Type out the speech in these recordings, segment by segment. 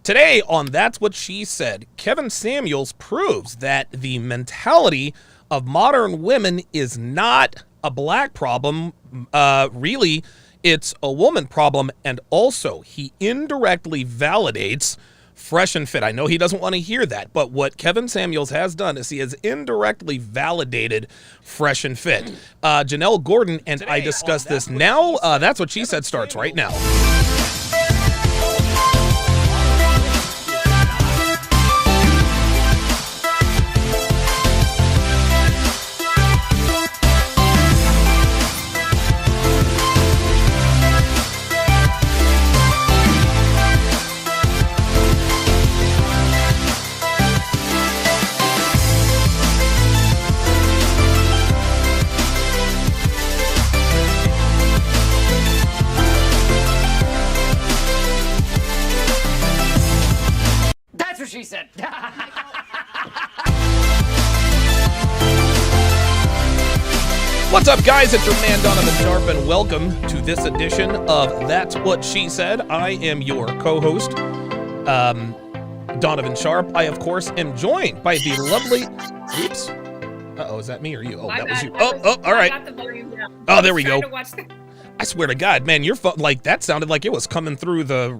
Today on That's What She Said, Kevin Samuels proves that the mentality of modern women is not a black problem. Really, it's a woman problem. And also, he indirectly validates Fresh and Fit. I know he doesn't want to hear that, but what Kevin Samuels has done is he has indirectly validated Fresh and Fit. Janelle Gordon and I discussed this now. That's What She Said starts right now. She said. What's up, guys? It's your man Donovan Sharpe, and welcome to this edition of That's What She Said. I am your co-host, Donovan Sharpe. I, of course, am joined by the lovely. Oops. Uh-oh, is that me or you? Oh, that was you. Oh, all right. Oh, there we go. I swear to God, man, your phone, like, that sounded like it was coming through the,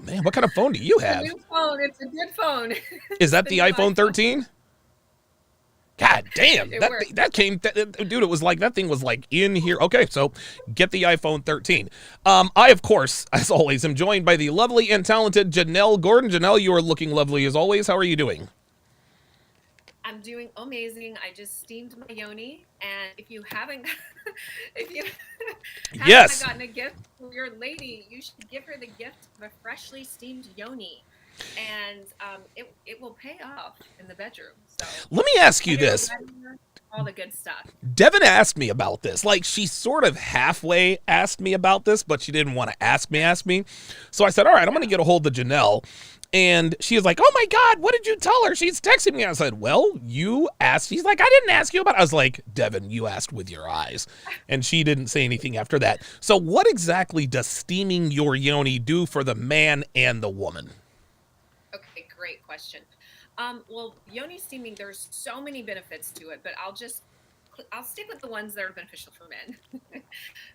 man, what kind of phone do you have? It's a new phone. It's a good phone. Is that the iPhone 13? God damn, that came, dude, it was like, that thing was like in here. Okay, so get the iPhone 13. I, of course, as always, am joined by the lovely and talented Janelle Gordon. Janelle, you are looking lovely as always. How are you doing? I'm doing amazing. I just steamed my Yoni, and if you haven't yes. gotten a gift for your lady, you should give her the gift of a freshly steamed Yoni, and it will pay off in the bedroom. So let me ask you this. All the good stuff. Devin asked me about this. Like, she sort of halfway asked me about this, but she didn't want to ask me. So I said, all right, I'm going to get a hold of Janelle. And she was like, oh my God, what did you tell her? She's texting me. I said, well, you asked. She's like, I didn't ask you about it. I was like, Devin, you asked with your eyes. And she didn't say anything after that. So what exactly does steaming your Yoni do for the man and the woman? Okay, great question. Well, Yoni steaming, there's so many benefits to it, but I'll stick with the ones that are beneficial for men.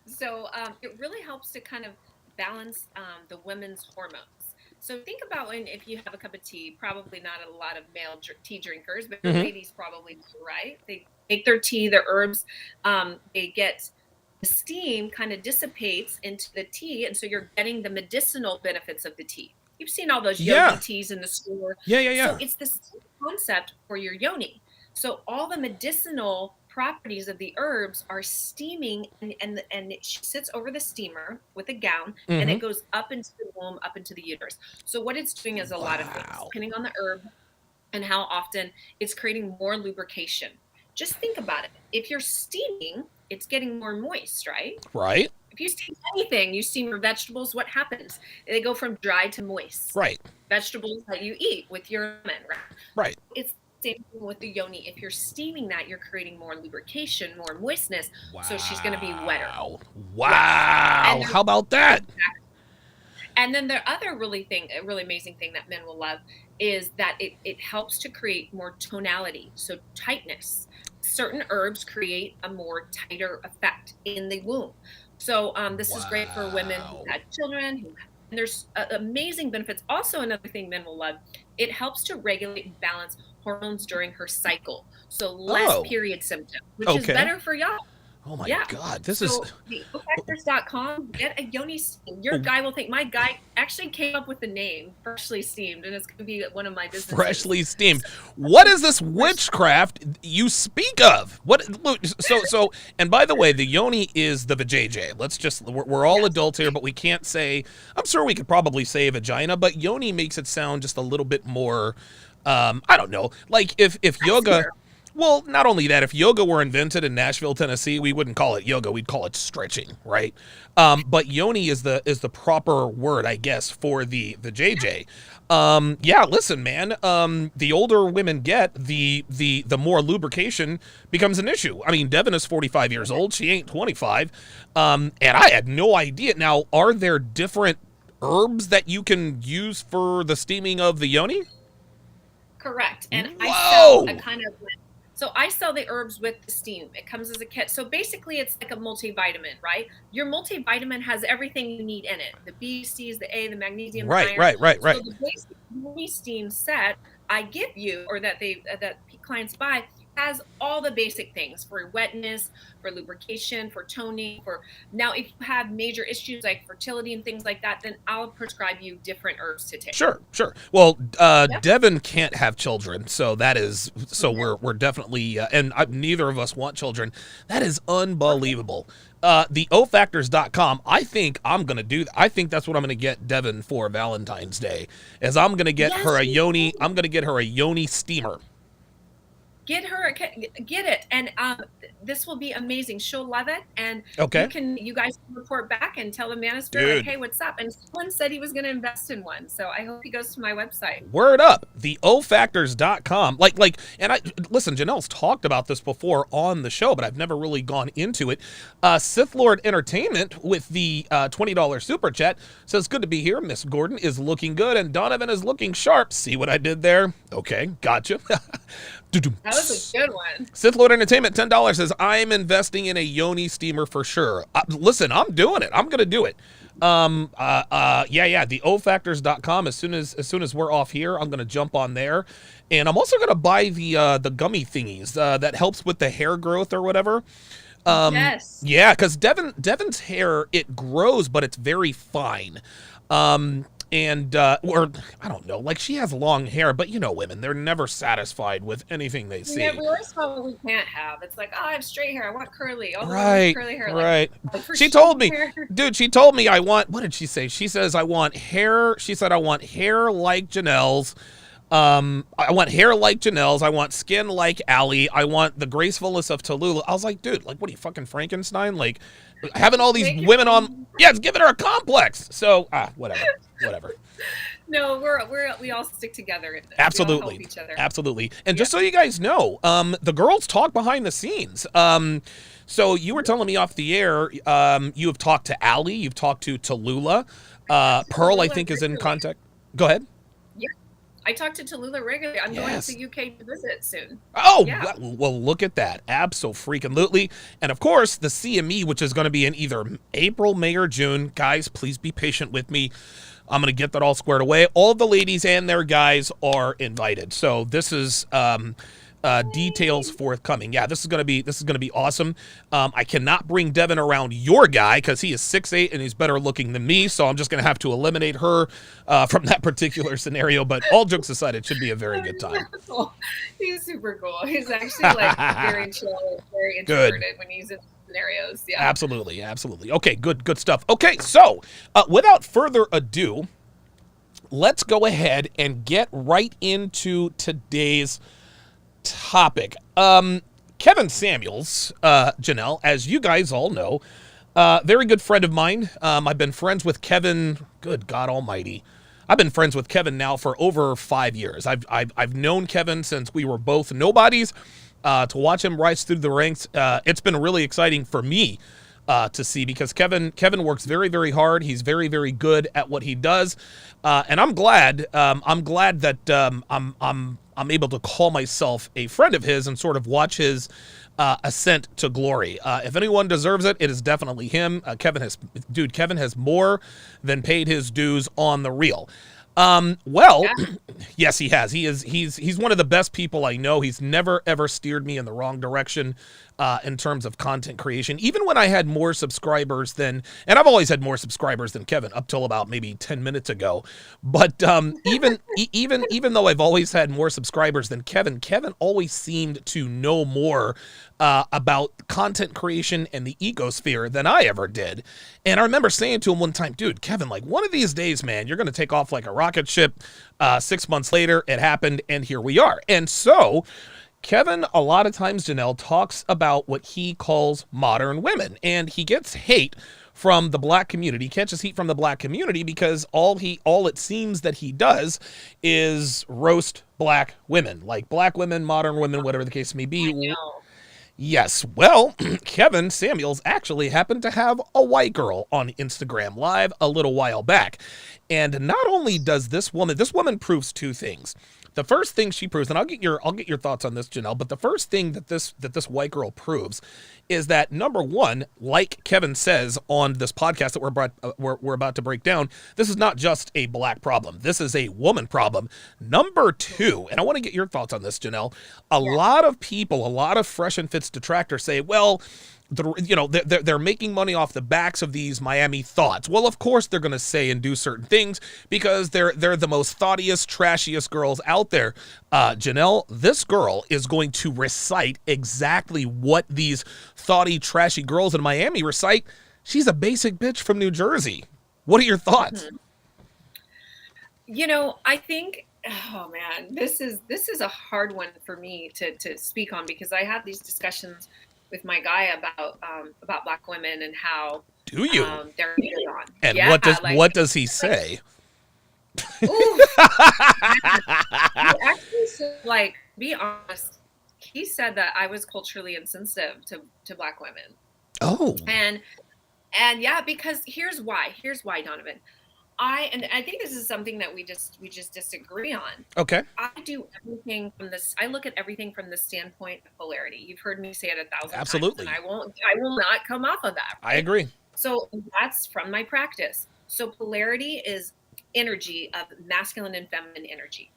So it really helps to kind of balance the women's hormones. So think about if you have a cup of tea, probably not a lot of male tea drinkers, but ladies probably do, right? They make their tea, their herbs, they get the steam kind of dissipates into the tea, and so you're getting the medicinal benefits of the tea. You've seen all those yogi teas in the store. Yeah. So it's the same concept for your yoni. So all the medicinal properties of the herbs are steaming, and it sits over the steamer with a gown, and it goes up into the womb, up into the uterus. So what it's doing is a lot of things, depending on the herb and how often. It's creating more lubrication. Just think about it. If you're steaming, it's getting more moist, right? Right. If you steam anything, you steam your vegetables, what happens? They go from dry to moist. Right. Vegetables that you eat with your lemon, right? Right. It's same thing with the yoni. If you're steaming that, you're creating more lubrication, more moistness. Wow. So she's going to be wetter. Wow. How about that? And then the other really amazing thing that men will love is that it helps to create more tonality. So tightness. Certain herbs create a more tighter effect in the womb. So this is great for women who had children, and there's amazing benefits. Also, another thing men will love, it helps to regulate and balance hormones during her cycle. So less period symptoms, which is better for y'all. Oh my God, this is factors.com. Get a Yoni steam. Your guy will think my guy actually came up with the name Freshly Steamed, and it's going to be one of my businesses. Freshly Steamed. What is this witchcraft you speak of? What? So. And by the way, the Yoni is the vajayjay. Let's just we're all adults here, but we can't say. I'm sure we could probably say vagina, but Yoni makes it sound just a little bit more. I don't know. Like if yoga. Well, not only that, if yoga were invented in Nashville, Tennessee, we wouldn't call it yoga, we'd call it stretching, right? But yoni is the proper word, I guess, for the JJ. Yeah, listen, man, the older women get, the more lubrication becomes an issue. I mean, Devin is 45 years old. She ain't 25. And I had no idea. Now, are there different herbs that you can use for the steaming of the yoni? Correct. And I sell a Whoa! kind of so I sell the herbs with the steam. It comes as a kit. So basically it's like a multivitamin, right? Your multivitamin has everything you need in it. The B, C's, the A, the magnesium, the Right, iron. right, right, So right. the basic Yoni steam set I give you, or that clients buy, has all the basic things for wetness, for lubrication, for toning, for now if you have major issues like fertility and things like that, then I'll prescribe you different herbs to take. Sure, sure. Well, Yep. Devin can't have children, so that is so we're definitely and neither of us want children. That is Perfect. unbelievable. The ofactors.com. I think I'm gonna do. I think that's what I'm gonna get Devin for Valentine's Day. Is I'm gonna get her Yes, a you yoni. do. I'm gonna get her a yoni steamer. Get her get it, and this will be amazing. She'll love it, and Okay, you guys can report back and tell the manosphere like, dude. hey, what's up? And someone said he was going to invest in one, so I hope he goes to my website. Word up, the ofactors.com. And I listen, Janelle's talked about this before on the show, but I've never really gone into it. Sith Lord Entertainment with the $20 super chat says, good to be here. Miss Gordon is looking good and Donovan is looking sharp. See what I did there? Okay, gotcha. That was a good one. Sith Lord Entertainment, $10 says, I'm investing in a Yoni steamer for sure. Listen, I'm doing it. I'm going to do it. Yeah, the ofactors.com. As soon as we're off here, I'm going to jump on there. And I'm also going to buy the gummy thingies that helps with the hair growth or whatever. Yes. Yeah, because Devin's hair, it grows, but it's very fine. And or I don't know, like she has long hair, but you know, women, they're never satisfied with anything they Yeah, see. we always thought what we can't have. It's like, oh, I have straight hair. I want curly. All the women with Right, curly hair. right. Like for She told straight me, hair. dude, she told me I want, what did she say? She says, I want hair. She said, I want hair like Janelle's. I want hair like Janelle's. I want skin like Allie. I want the gracefulness of Tallulah. I was like, dude, like, what are you, fucking Frankenstein? Like, having all these Make it women on, yeah, it's giving her a complex. So, whatever. No, we all stick together in this. We all help Absolutely. each other. Absolutely. And Yeah. just so you guys know, the girls talk behind the scenes. So you were telling me off the air, you have talked to Allie, you've talked to Tallulah. Pearl, I Tallulah think, is in regularly. contact. Go ahead. Yeah. I talk to Tallulah regularly. I'm going Yes. to UK to visit soon. Oh, Yeah. well, look at that. Abso-freaking-lutely. And of course, the CME, which is going to be in either April, May, or June. Guys, please be patient with me. I'm going to get that all squared away. All the ladies and their guys are invited. So this is details forthcoming. Yeah, this is gonna be awesome. I cannot bring Devin around your guy because he is 6'8" and he's better looking than me. So I'm just gonna have to eliminate her from that particular scenario. But all jokes aside, it should be a very good time. He's super cool. He's actually like very chill, very Good. introverted when he's in scenarios. Yeah. Absolutely, absolutely. Okay, good stuff. Okay, so without further ado, let's go ahead and get right into today's topic. Kevin Samuels, Janelle, as you guys all know, very good friend of mine. I've been friends with Kevin. Good God Almighty, I've been friends with Kevin now for over 5 years. I've known Kevin since we were both nobodies. To watch him rise through the ranks, it's been really exciting for me to see because Kevin works very hard. He's very good at what he does, and I'm glad. I'm glad that I'm able to call myself a friend of his and sort of watch his ascent to glory. If anyone deserves it, it is definitely him. Kevin has more than paid his dues on the reel. Well, Yeah. yes, he has. He's one of the best people I know. He's never ever steered me in the wrong direction in terms of content creation. Even when I had more subscribers than, and I've always had more subscribers than Kevin up till about maybe 10 minutes ago. But even though I've always had more subscribers than Kevin always seemed to know more about content creation and the ecosphere than I ever did. And I remember saying to him one time, dude, Kevin, like one of these days, man, you're going to take off like a rocket ship. 6 months later, it happened, and here we are. And so Kevin, a lot of times, Janelle, talks about what he calls modern women, and he gets hate from the black community, catches heat from the black community because all it seems that he does is roast black women, like black women, modern women, whatever the case may I be. know. Yes. Well, Kevin Samuels actually happened to have a white girl on Instagram Live a little while back. And not only does this woman proves two things. The first thing she proves, and I'll get your thoughts on this, Janelle, but the first thing that this white girl proves is that, number one, like Kevin says on this podcast that we're about to break down, this is not just a black problem. This is a woman problem. Number two, and I want to get your thoughts on this, Janelle. A lot of people, a lot of Fresh and Fit's detractors say, well, they're making money off the backs of these Miami thoughts. Well, of course they're going to say and do certain things because they're the most thoughtiest, trashiest girls out there. Janelle, this girl is going to recite exactly what these thoughty, trashy girls in Miami recite. She's a basic bitch from New Jersey. What are your thoughts? I think, oh man, this is a hard one for me to speak on, because I have these discussions with my guy about black women and how do you they're hated on. And what does he say? He actually said, be honest, he said that I was culturally insensitive to black women. Oh. And yeah, because here's why, Donovan. I think this is something that we just disagree on. Okay. I look at everything from the standpoint of polarity. You've heard me say it 1,000 Absolutely. times, and I will not come off of that. Right? I agree. So that's from my practice. So polarity is energy of masculine and feminine energy.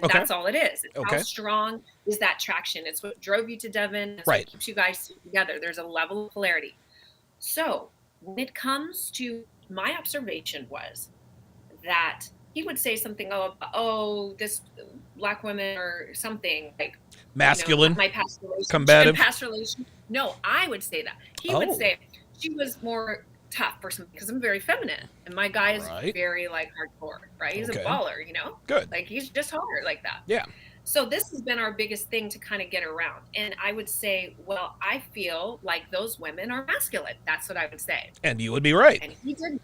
Okay. That's all it is. It's okay. How strong is that traction? It's what drove you to Devon. It's right. What keeps you guys together. There's a level of polarity. So when it comes to, my observation was that he would say something, this black women or something like masculine, my past relationship, combative, past relation. No, I would say that. He would say she was more tough or something, because I'm very feminine and my guy is very hardcore, right? He's a baller, Good. He's just hard like that. Yeah. So this has been our biggest thing to kind of get around. And I would say, well, I feel like those women are masculine. That's what I would say. And you would be right. And he did not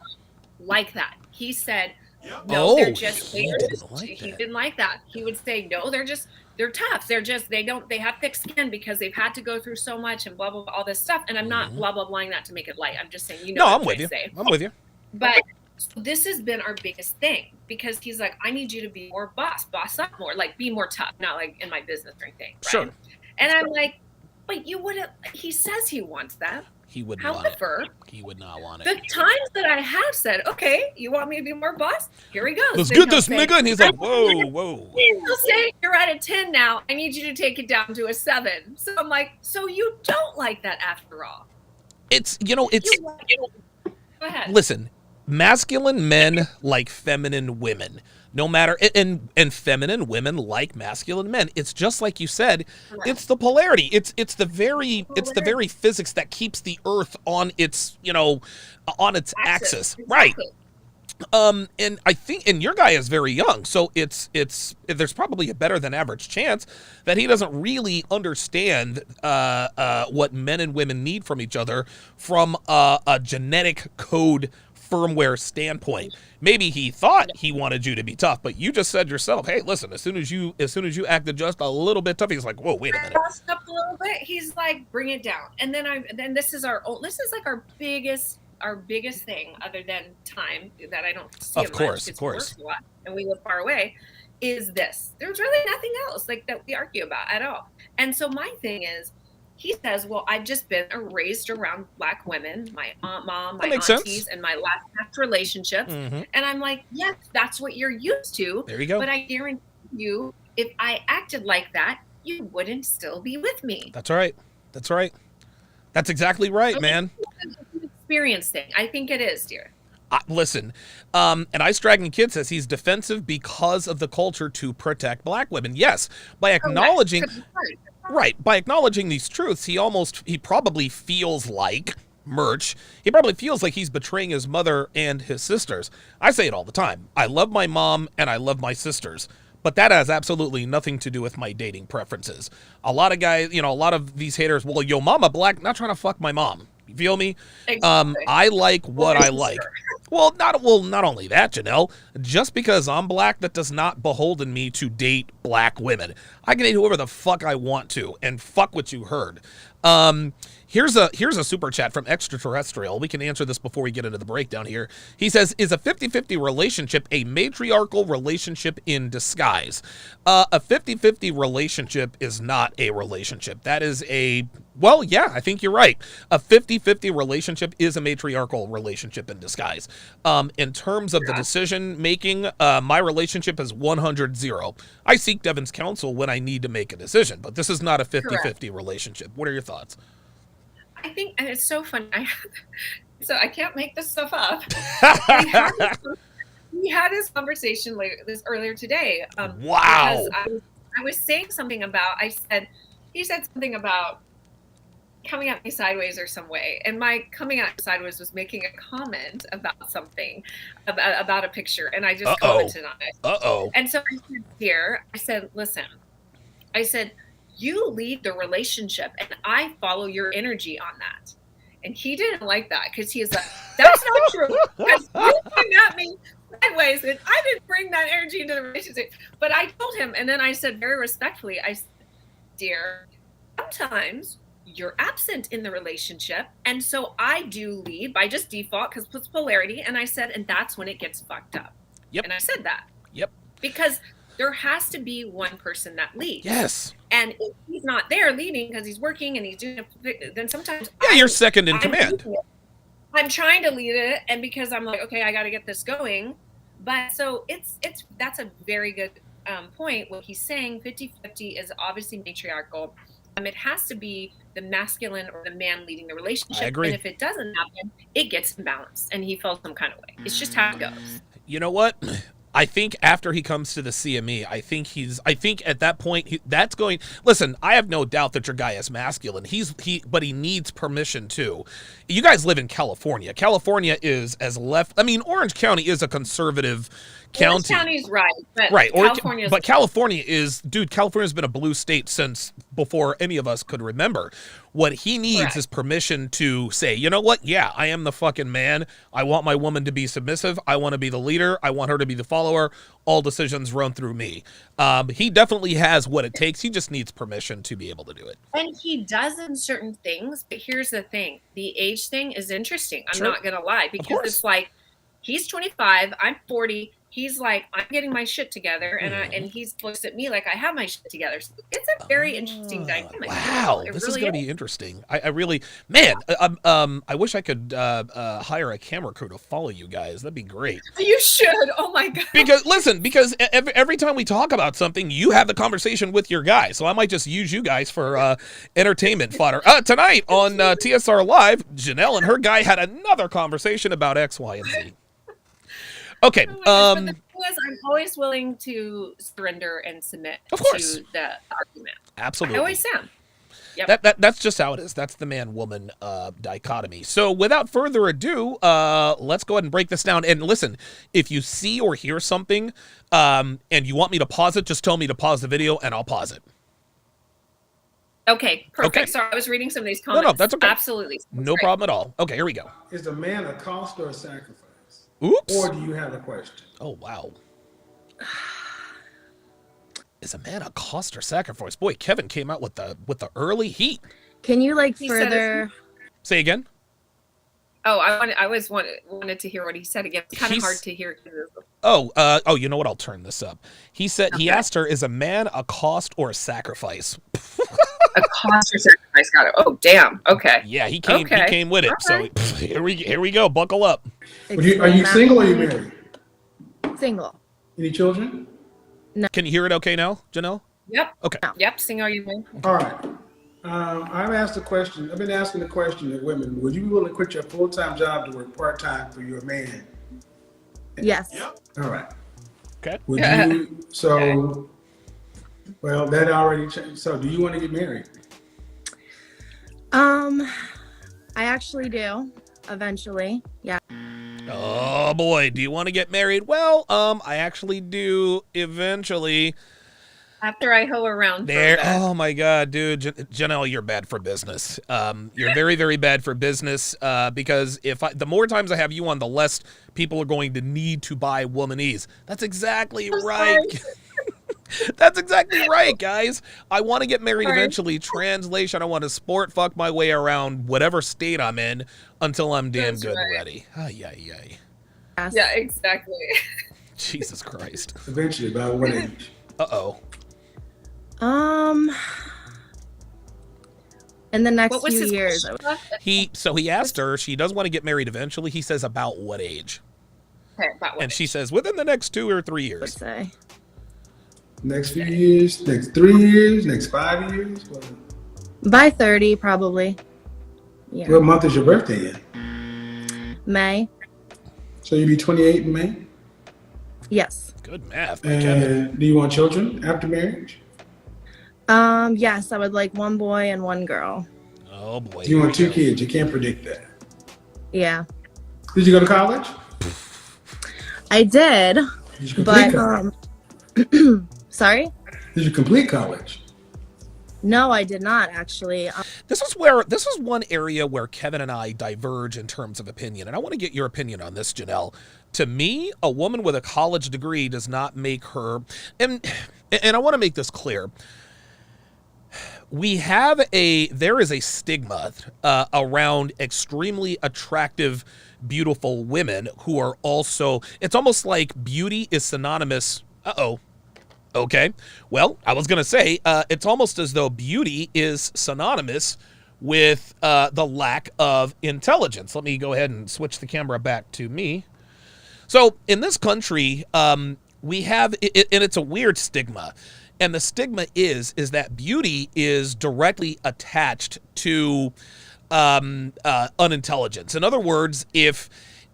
like that. He said, no, they're just, he didn't like that. He would say, no, they're tough. They have thick skin because they've had to go through so much and blah, blah, blah, all this stuff. And I'm not blah, blah, blahing that to make it light. I'm just saying, I'm with you. I'm with you. But this has been our biggest thing, because he's like, I need you to be more boss up more, be more tough, not like in my business or anything. Right? Sure. And I'm like, but you wouldn't, he says he wants that. He would However, want it. He would not want it. The times that I have said, okay, you want me to be more boss? Here he goes. Let's get this nigga. And he's like, whoa. He'll say, you're at a 10 now. I need you to take it down to a 7. So I'm like, so you don't like that after all. Go ahead. Listen, masculine men like feminine women. No matter, and feminine women like masculine men. It's just like you said. Right. It's the polarity. It's the very physics that keeps the Earth on its on its axis. Exactly. Right. And I think, and your guy is very young, so there's probably a better than average chance that he doesn't really understand what men and women need from each other from a genetic code firmware standpoint. Maybe he thought he wanted you to be tough, but you just said yourself, hey, listen, as soon as you acted just a little bit tough, he's like, whoa, wait a minute. Up a little bit, he's like, bring it down. And then this is our biggest thing, other than time, that I don't see of course a lot, and we live far away, is this. There's really nothing else that we argue about at all. And so my thing is, he says, well, I've just been raised around black women, my mom, my aunties, and my last past relationships. Mm-hmm. And I'm like, yes, that's what you're used to. There you go. But I guarantee you, if I acted like that, you wouldn't still be with me. That's right. That's exactly right, man. It's an experience thing. I think it is, dear. Listen, and Ice Dragon Kid says he's defensive because of the culture to protect black women. Yes, by acknowledging... Right. By acknowledging these truths, he probably feels like he probably feels like he's betraying his mother and his sisters. I say it all the time. I love my mom and I love my sisters, but that has absolutely nothing to do with my dating preferences. A lot of guys, a lot of these haters, well, yo mama black, not trying to fuck my mom. You feel me? Exactly. I like what I like. Well, not only that, Janelle. Just because I'm black, that does not beholden me to date black women. I can date whoever the fuck I want to, and fuck what you heard. Here's a super chat from Extraterrestrial. We can answer this before we get into the breakdown here. He says, is a 50-50 relationship a matriarchal relationship in disguise? A 50-50 relationship is not a relationship. That is well, yeah, I think you're right. A 50-50 relationship is a matriarchal relationship in disguise. In terms of the decision making, my relationship is 100-0. I seek Devin's counsel when I need to make a decision, but this is not a 50-50 relationship. What are your thoughts? I think, and it's so funny. So I can't make this stuff up. We had this conversation earlier today. Wow. Because I was saying something about, he said something about coming at me sideways or some way. And my coming at me sideways was making a comment about something, about a picture. And I just commented on it. And so I said, listen, you lead the relationship and I follow your energy on that. And he didn't like that because he's like, that's not true. Because you came at me sideways and I didn't bring that energy into the relationship. But I told him, and then I said very respectfully, I said, dear, sometimes you're absent in the relationship. And so I do lead by just default because it's polarity. And I said, and that's when it gets fucked up. Yep. And I said that. Yep. Because there has to be one person that leads. Yes. And if he's not there leading because he's working and he's doing it, then sometimes you're second in command. I'm trying to lead it, and because I'm like, okay, I got to get this going. But so that's a very good point. What he's saying, 50-50 is obviously matriarchal. It has to be the masculine or the man leading the relationship. I agree. And if it doesn't happen, it gets imbalanced, and he feels some kind of way. It's just how it goes. You know what? I think after he comes to the CME, I think at that point that's going. Listen, I have no doubt that your guy is masculine. But he needs permission too. You guys live in California. California is as left. I mean, Orange County is a conservative county. Orange County's right, but right. California's California's been a blue state since before any of us could remember. What he needs is permission to say, you know what? Yeah, I am the fucking man. I want my woman to be submissive. I want to be the leader. I want her to be the follower. All decisions run through me. He definitely has what it takes. He just needs permission to be able to do it. And he does in certain things, but here's the thing. The age thing is interesting. I'm not going to lie, because it's like, he's 25, I'm 40. He's like, I'm getting my shit together, and he looks at me like I have my shit together. So it's a very interesting dynamic. Wow, this is going to be interesting. I really, man, I wish I could hire a camera crew to follow you guys. That'd be great. You should. Oh my god. Because every time we talk about something, you have the conversation with your guy. So I might just use you guys for entertainment fodder. Tonight on TSR Live, Janelle and her guy had another conversation about X, Y, and Z. Okay. But the thing is, I'm always willing to surrender and submit to the argument. Absolutely. I always am. Yep. That's just how it is. That's the man-woman dichotomy. So without further ado, let's go ahead and break this down. And listen, if you see or hear something and you want me to pause it, just tell me to pause the video and I'll pause it. Okay, perfect. Okay. Sorry, I was reading some of these comments. No, that's okay. Absolutely. No problem at all. Okay, here we go. Is a man a cost or a sacrifice? Oops. Or do you have a question? Oh, wow. Is a man a cost or sacrifice? Boy, Kevin came out with the early heat. Can you further say again? Oh, I wanted to hear what he said again. It's kind of hard to hear. Oh, you know what? I'll turn this up. He said he asked her, "Is a man a cost or a sacrifice?" A cost or sacrifice. Got it. Oh, damn. Okay. Yeah, he came with it. Right. So here we go. Buckle up. Are you single or are you married? Single. Any children? No. Can you hear it okay now, Janelle? Yep. Okay. Yep. Single. Are you married? All right. I've been asking the question to women: would you be willing to quit your full-time job to work part-time for your man? Yes. All right. Okay. Would you? So, okay. Well, that already changed. So, do you want to get married? I actually do. Eventually, yeah. Oh boy, do you want to get married? Well, I actually do eventually. After I hoe around there. Oh my God, dude, Janelle, you're bad for business. You're very, very bad for business. Because the more times I have you on, the less people are going to need to buy womanese. That's exactly right. That's exactly right, guys. I want to get married Sorry. eventually. Translation, I want to sport fuck my way around whatever state I'm in until I'm damn That's good and right. ready. Ay, ay, ay. Yes. Yeah, exactly. Jesus Christ. Eventually, by what age? Uh-oh. In the next What was few his years, question? He asked her, she does want to get married eventually. He says about what age? Okay, about what And she age? says within the next 2 or 3 I would years. say. Next few years, next 3 years, next 5 years? By 30, probably. Yeah. What month is your birthday in? May. So you'll be 28 in May? Yes. Good math, by Kevin. And do you want children after marriage? Yes, I would like one boy and one girl. Oh boy. Do you want here 2 we go. kids? You can't predict that. Yeah. Did you go to college? I did, Did you complete but college? sorry? Did you complete college? No, I did not actually. This is one area where Kevin and I diverge in terms of opinion, and I want to get your opinion on this, Janelle. To me, a woman with a college degree does not make her, and I want to make this clear. There is a stigma around extremely attractive, beautiful women who are also, it's almost like beauty is synonymous. Okay. Well, I was going to say, it's almost as though beauty is synonymous with the lack of intelligence. Let me go ahead and switch the camera back to me. So in this country, we have, and it's a weird stigma. And the stigma is that beauty is directly attached to unintelligence. In other words, okay,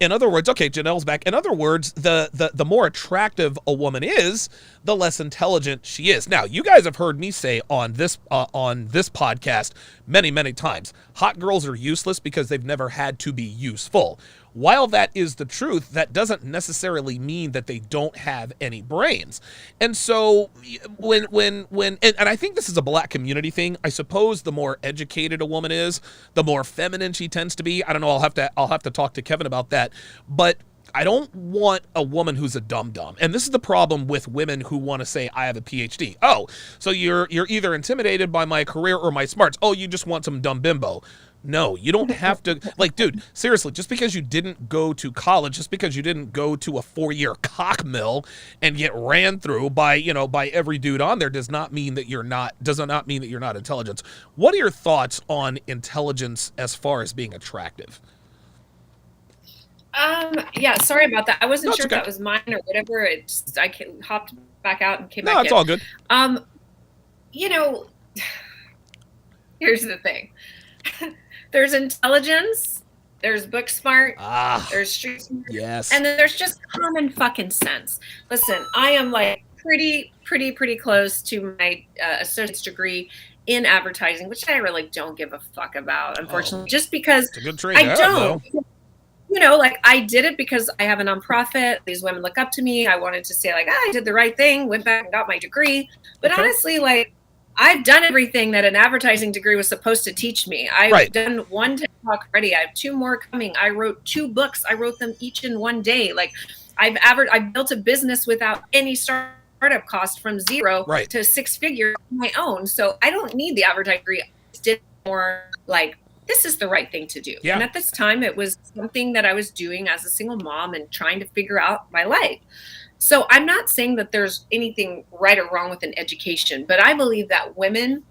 Janelle's back. In other words, the more attractive a woman is, the less intelligent she is. Now, you guys have heard me say on this podcast many, many times, hot girls are useless because they've never had to be useful. While that is the truth, that doesn't necessarily mean that they don't have any brains. And so when and I think this is a black community thing, I suppose the more educated a woman is, the more feminine she tends to be. I don't know, I'll have to talk to Kevin about that. But I don't want a woman who's a dum-dum. And this is the problem with women who want to say, I have a PhD. Oh, so you're either intimidated by my career or my smarts. Oh, you just want some dumb bimbo. No, you don't have to, like, dude, seriously, just because you didn't go to college, just because you didn't go to a 4-year cock mill and get ran through by every dude on there does not mean that you're not intelligent. What are your thoughts on intelligence as far as being attractive? Yeah, sorry about that. I wasn't No, sure it's okay. if that was mine or whatever. Hopped back out and came No, back it's in. all good. Here's the thing. There's intelligence, there's book smart, there's street smart, Yes. and then there's just common fucking sense. Listen, I am like pretty close to my associate's degree in advertising, which I really don't give a fuck about, unfortunately, just because It's a good trade. I don't. Like I did it because I have a nonprofit. These women look up to me. I wanted to say like, I did the right thing, went back and got my degree. But Okay. honestly, like I've done everything that an advertising degree was supposed to teach me. I've done one TED Talk already. I have 2 more coming. I wrote 2 books. I wrote them each in one day. Like I've built a business without any startup cost from 0 to 6 figures on my own. So I don't need the advertising degree. I just did more like, this is the right thing to do. Yeah. And at this time, it was something that I was doing as a single mom and trying to figure out my life. So I'm not saying that there's anything right or wrong with an education, but I believe that women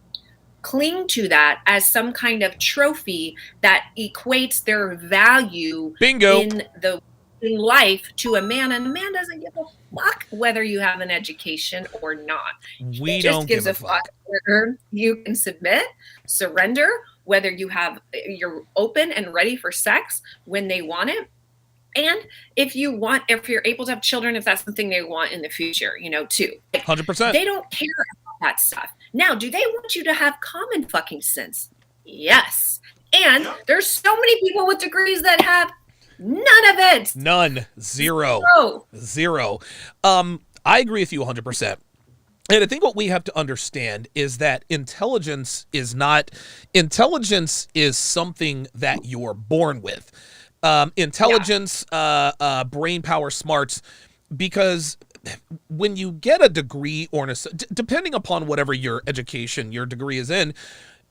cling to that as some kind of trophy that equates their value in life to a man, and a man doesn't give a fuck whether you have an education or not. He just gives a fuck whether you can submit, surrender, whether you're open and ready for sex when they want it. And if you're able to have children, if that's something they want in the future, too. 100%. They don't care about that stuff. Now, do they want you to have common fucking sense? Yes. And there's so many people with degrees that have none of it. None. Zero. I agree with you 100%. And I think what we have to understand is that intelligence is something that you're born with. Intelligence, brain power, smarts, because when you get a degree or depending upon whatever your education, your degree is in,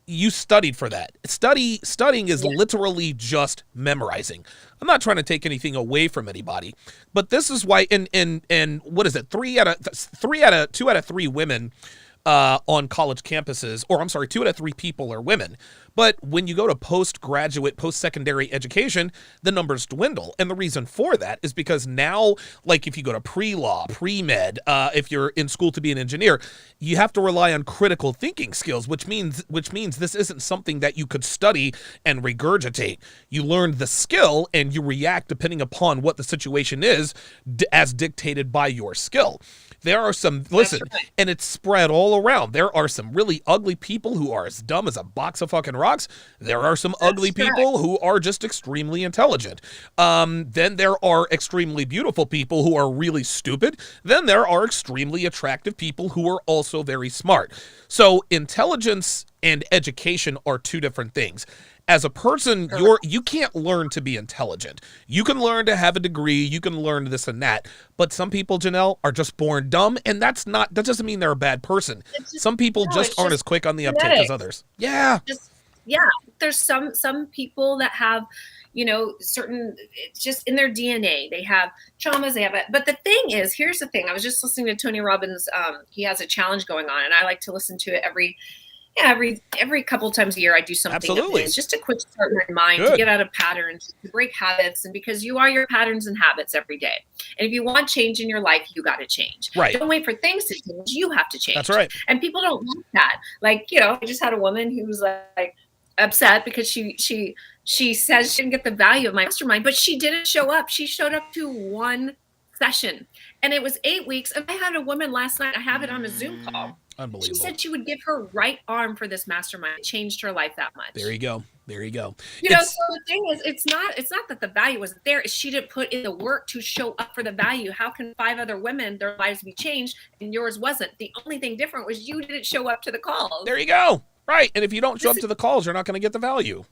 you studied for that. Studying is literally just memorizing. I'm not trying to take anything away from anybody, but this is why in what is it? 2 out of 3 women on college campuses, or I'm sorry, 2 out of 3 people are women. But when you go to postgraduate, post-secondary education, the numbers dwindle. And the reason for that is because now, like if you go to pre-law, pre-med, if you're in school to be an engineer, you have to rely on critical thinking skills, which means this isn't something that you could study and regurgitate. You learn the skill and you react depending upon what the situation is as dictated by your skill. There are some, listen, and it's spread all around. There are some really ugly people who are as dumb as a box of fucking rocks. There are some ugly people who are just extremely intelligent. Then there are extremely beautiful people who are really stupid. Then there are extremely attractive people who are also very smart. So intelligence and education are 2 different things. As a person, you can't learn to be intelligent. You can learn to have a degree, you can learn this and that, but some people, Janelle, are just born dumb, and that doesn't mean they're a bad person. Some people just aren't as quick on the uptake as others. Yeah. There's some people that have, certain, it's just in their DNA. They have traumas, they have it. But the thing is, here's the thing. I was just listening to Tony Robbins. He has a challenge going on, and I like to listen to it every couple times a year. I do something Absolutely. Just to quick start my mind, to get out of patterns, to break habits, and because you are your patterns and habits every day. And if you want change in your life, you got to change. Right. Don't wait for things to change. You have to change. That's right. And people don't like that. Like, I just had a woman who was like upset because she says she didn't get the value of my mastermind, but she didn't show up. She showed up to 1 session, and it was 8 weeks. And I had a woman last night. I have it on a Zoom call. Unbelievable. She said she would give her right arm for this mastermind. It changed her life that much. There you go. So the thing is, it's not that the value wasn't there. It's she didn't put in the work to show up for the value. How can 5 other women, their lives be changed and yours wasn't? The only thing different was you didn't show up to the calls. There you go. Right. And if you don't show up to the calls, you're not going to get the value.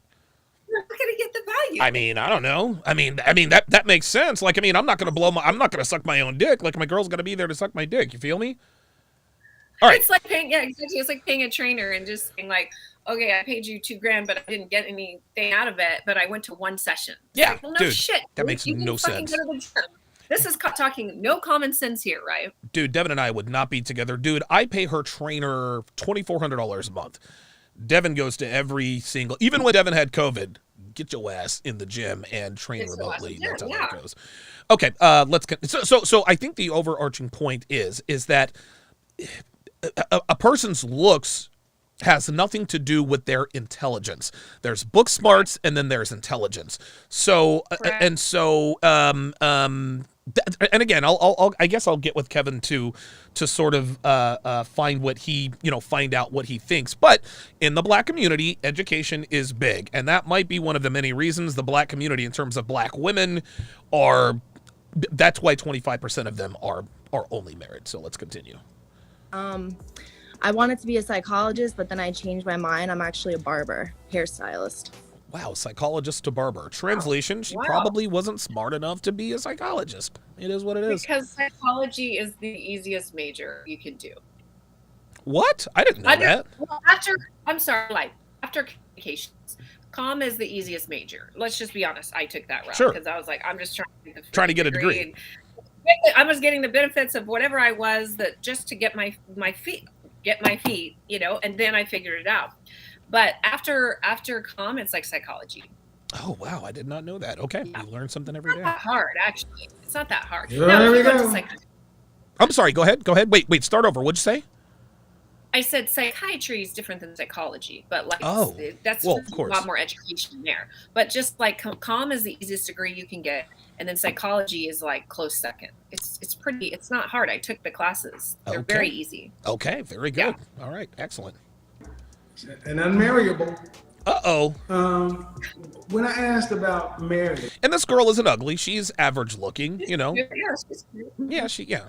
You're not going to get the value. I mean, I don't know. I mean that makes sense. Like, I'm not going to I'm not going to suck my own dick. Like, my girl's going to be there to suck my dick. You feel me? All right. It's like paying, exactly. It's like paying a trainer and just saying like, okay, I paid you $2,000, but I didn't get anything out of it. But I went to 1 session. Yeah, like, well, no dude, shit. that makes no sense. This is talking no common sense here, right? Dude, Devin and I would not be together. Dude, I pay her trainer $2,400 a month. Devin goes to every single, even when Devin had COVID, get your ass in the gym and train remotely. That's how that goes. Okay, let's so I think the overarching point is that a person's looks has nothing to do with their intelligence. There's book smarts and then there's intelligence. So and again, I guess I'll get with Kevin to sort of find out what he thinks. But in the Black community, education is big, and that might be one of the many reasons the Black community, in terms of Black women, that's why 25% of them are only married. So let's continue. I wanted to be a psychologist, but then I changed my mind. I'm actually a barber, hairstylist. Wow, psychologist to barber. Translation, she probably wasn't smart enough to be a psychologist. It is what it is. Because psychology is the easiest major you can do. What? I didn't know that. Well, after communications, comm is the easiest major. Let's just be honest. I took that route because I was like, I'm just trying to get a degree. I was getting the benefits of whatever I was, that just to get my feet, and then I figured it out. But after comm, it's like psychology. Oh, wow. I did not know that. Okay. You learn something every day. It's not that hard, actually. It's not that hard. There we go. I'm sorry. Go ahead. Wait, start over. What'd you say? I said psychiatry is different than psychology, but that's of a course. lot more education there. But just like comm is the easiest degree you can get, and then psychology is like close second. It's not hard. I took the classes. They're very easy. Okay, very good. Yeah. All right, excellent. And unmarriable. Uh-oh. When I asked about marriage. And this girl isn't ugly. She's average looking, Yeah, Yeah.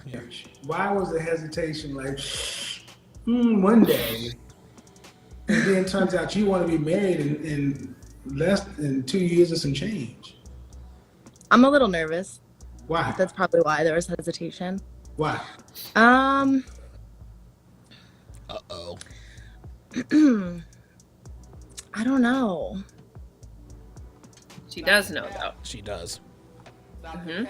Why was the hesitation like, one day? And then it turns out you want to be married in less than 2 years and some change. I'm a little nervous. Why? That's probably why there was hesitation. Why? Uh-oh. I don't know. She does know, though. She does. Mm-hmm.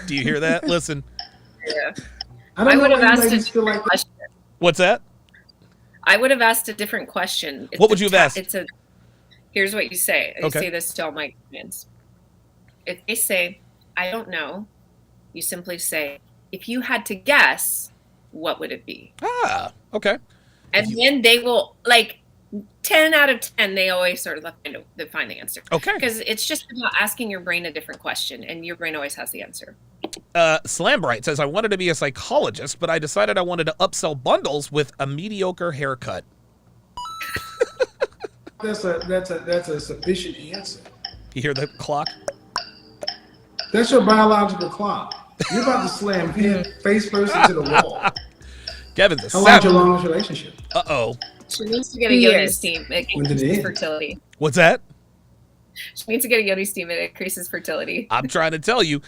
Do you hear that? Listen. Yeah. I don't know would have why you asked a ladies feel different like that. question. What's that? I would have asked a different question. What would you have asked? Here's what you say. I Okay. say this to all my clients. If they say, I don't know, you simply say, if you had to guess, what would it be? Ah, okay. And then they will, like, 10 out of 10, they always sort of find the answer. Okay. Because it's just about asking your brain a different question, and your brain always has the answer. Slambright says, I wanted to be a psychologist, but I decided I wanted to upsell bundles with a mediocre haircut. That's a sufficient answer. You hear the clock? That's your biological clock. You're about to slam face first into the wall. Kevin's a How long's your savage. longest relationship? Uh-oh. She needs to get 2 a Yoni years. steam. It When did it increases end? fertility. What's that? She needs to get a Yoni steam. It increases fertility. I'm trying to tell you.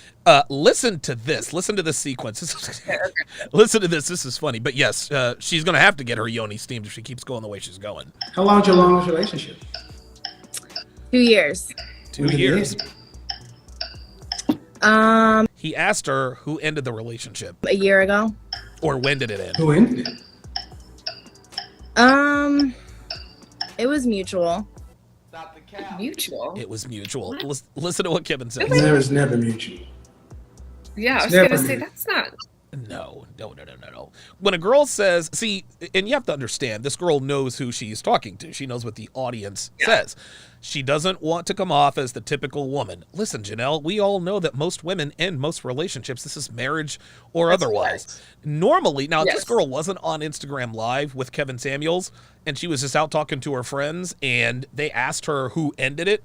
Listen to this. Listen to this sequence. Listen to this. This is funny. But yes, she's going to have to get her Yoni steamed if she keeps going the way she's going. How long's your longest relationship? 2 years. 2 When did it years. end? He asked her who ended the relationship, A year ago. or when did it end? Who ended it? It was mutual. Mutual. It was mutual. Listen to what Kevin says. There is never mutual. Yeah, I was Never going to say, knew. that's not. No. When a girl says, see, and you have to understand, this girl knows who she's talking to. She knows what the audience says. She doesn't want to come off as the typical woman. Listen, Janelle, we all know that most women end most relationships. This is marriage or otherwise. correct. Normally, now, if this Yes. girl wasn't on Instagram Live with Kevin Samuels, and she was just out talking to her friends, and they asked her who ended it,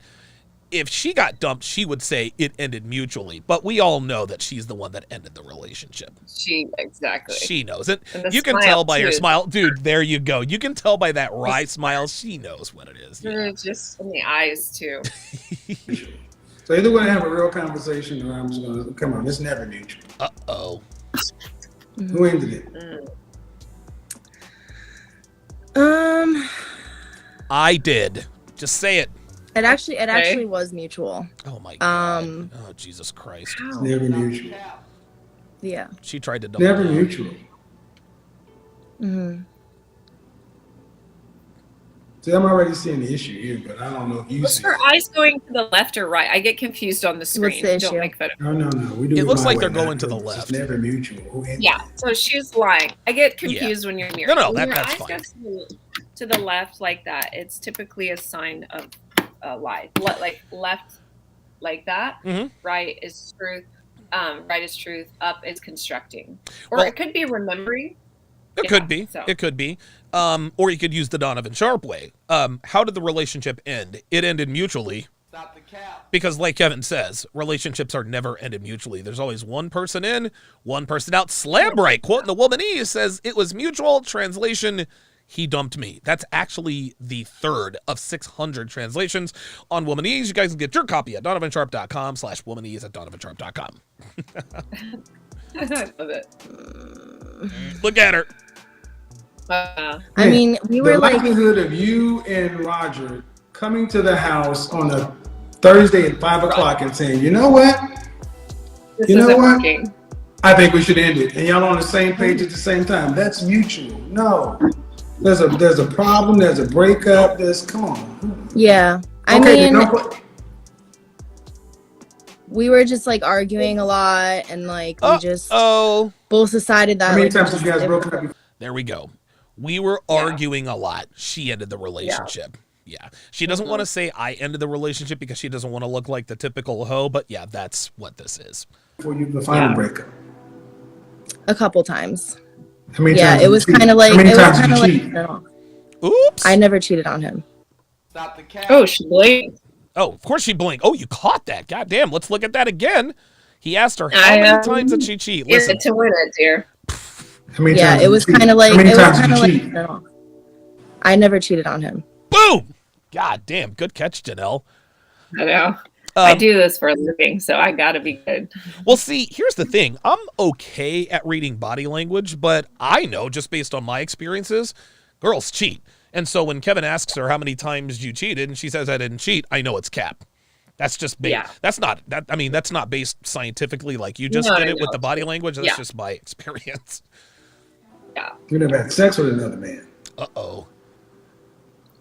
if she got dumped, she would say it ended mutually. But we all know that she's the one that ended the relationship. Exactly. She knows it. And the You can smile, tell by her too. smile. Dude, there you go. You can tell by that wry smile. She knows what it is. Yeah. Just in the eyes, too. So either we're gonna have a real conversation, or I'm just gonna come on. It's never mutual. Uh-oh. Who ended it? I did. Just say it. It actually was mutual. Oh, my God. Oh, Jesus Christ. It's never mutual. Yeah. She tried to dump Never me. mutual. See, I'm already seeing the issue here, but I don't know if you Was see her it. eyes going to the left or right? I get confused on the screen. the Don't issue? make fun of No. We do It looks my like way, they're not going to the yours. left. It's never mutual. Who ended Yeah, it? so she's lying. I get confused when you're near. No, When your that's eyes fine. go to the left like that, it's typically a sign of a lie. Like left like that, Mhm. right is truth, right is truth, up is constructing. Or Well- it could be remembering. It Yeah, could be. so. It could be. Or you could use the Donovan Sharpe way. How did the relationship end? It ended mutually. Because like Kevin says, relationships are never ended mutually. There's always one person in, one person out. Slambright, quoting the womanese, says it was mutual. Translation, he dumped me. That's actually the third of 600 translations on womanese. You guys can get your copy at donovansharpe.com/womanese at donovansharpe.com. I love it. Look at her. I mean, we were the like, likelihood of you and Roger coming to the house on a Thursday at 5 o'clock and saying, you know what? This You know isn't what? working. I think we should end it. And y'all on the same page at the same time. That's mutual. No. There's a problem, there's a breakup, come on. yeah. I Okay, mean, then don't put- we were just like arguing a lot, and like we just Oh, both decided that. how many like, times have you guys broken up before? there we go. We were arguing a lot. She ended the relationship. Yeah. She doesn't want to say I ended the relationship because she doesn't want to look like the typical hoe, but yeah, that's what this is. Before you the final breakup? a couple times. How many Yeah, times it did was you cheat? kind of like How many it was times kind did of you like cheat? no. Oops. I never cheated on him. Oh, she blinked. Oh, of course she blinked. Oh, you caught that. God damn. Let's look at that again. He asked her how I, many times did she cheat? Is Listen. it to win it, dear? How many Yeah, times it did was you cheat? kind of like How many it was times kind did of you like cheat? no. I never cheated on him. Boom. God damn. Good catch, Janelle. I know. I do this for a living, so I gotta be good. Well, see, here's the thing. I'm okay at reading body language, but I know just based on my experiences, girls cheat. And so when Kevin asks her how many times you cheated and she says I didn't cheat, I know it's cap. That's just that's not based scientifically like you just did it with the body language. That's just my experience. Yeah. You never had sex with another man. Uh-oh.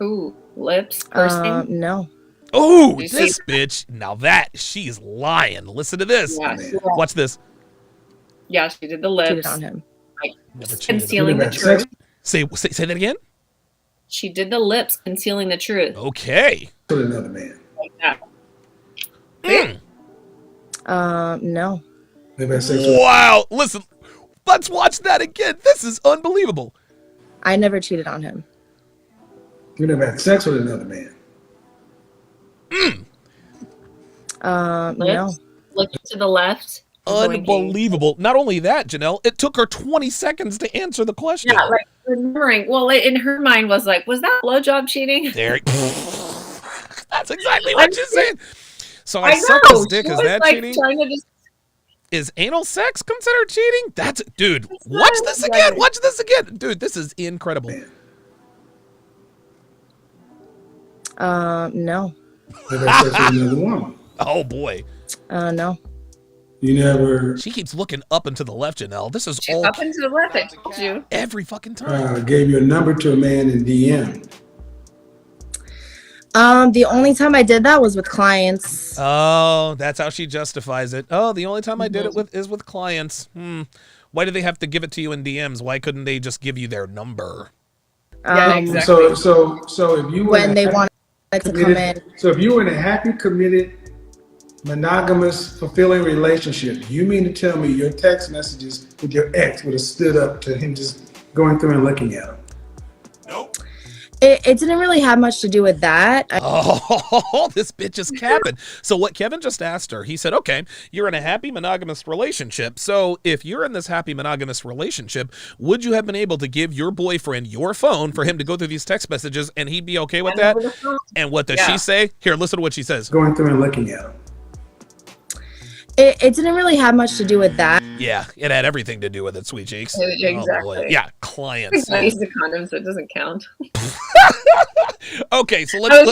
Ooh, lips pursing. No. Oh, this bitch. Now that she's lying. Listen to this. Yeah, Watch this. yeah, she did the lips. Cheated on him. Never cheated. Concealing the Never had truth. sex Say that again. She did the lips, concealing the truth. Okay. with another man. Like that. No. Never had sex with. Wow. Listen, let's watch that again. This is unbelievable. I never cheated on him. You never had sex with another man. No. Lips, looking to the left. Unbelievable. Not only that, Janelle, it took her 20 seconds to answer the question. Yeah, like remembering. Well, in her mind was like, was that blowjob cheating? There. That's exactly what she's saying. So I I suck know. his dick. She Is was that like cheating? trying to just. Is anal sex considered cheating? That's dude. Watch this again. Watch this again, dude. This is incredible. No. Never had sex with another woman. Oh boy. No. You never She keeps looking up and to the left, Janelle. This is all Up and to the left, I told you. every fucking time. gave your number to a man in DM. The only time I did that was with clients. Oh, that's how she justifies it. Oh, the only time I did it is with clients. Why do they have to give it to you in DMs? Why couldn't they just give you their number? Yeah, exactly. So if you were When in a they happy, wanted to come committed, in. so if you were in a happy, committed, monogamous, fulfilling relationship, you mean to tell me your text messages with your ex would have stood up to him just going through and looking at them? It didn't really have much to do with that. Oh, this bitch is capping. So what Kevin just asked her, he said, okay, you're in a happy monogamous relationship. So if you're in this happy monogamous relationship, would you have been able to give your boyfriend your phone for him to go through these text messages and he'd be okay with that? And what does she say? Here, listen to what she says. Going through and looking at them. It didn't really have much to do with that. Yeah, it had everything to do with it, sweet cheeks. Exactly. Oh, boy. Yeah, clients. I use the condoms, so it doesn't count. Okay, so let's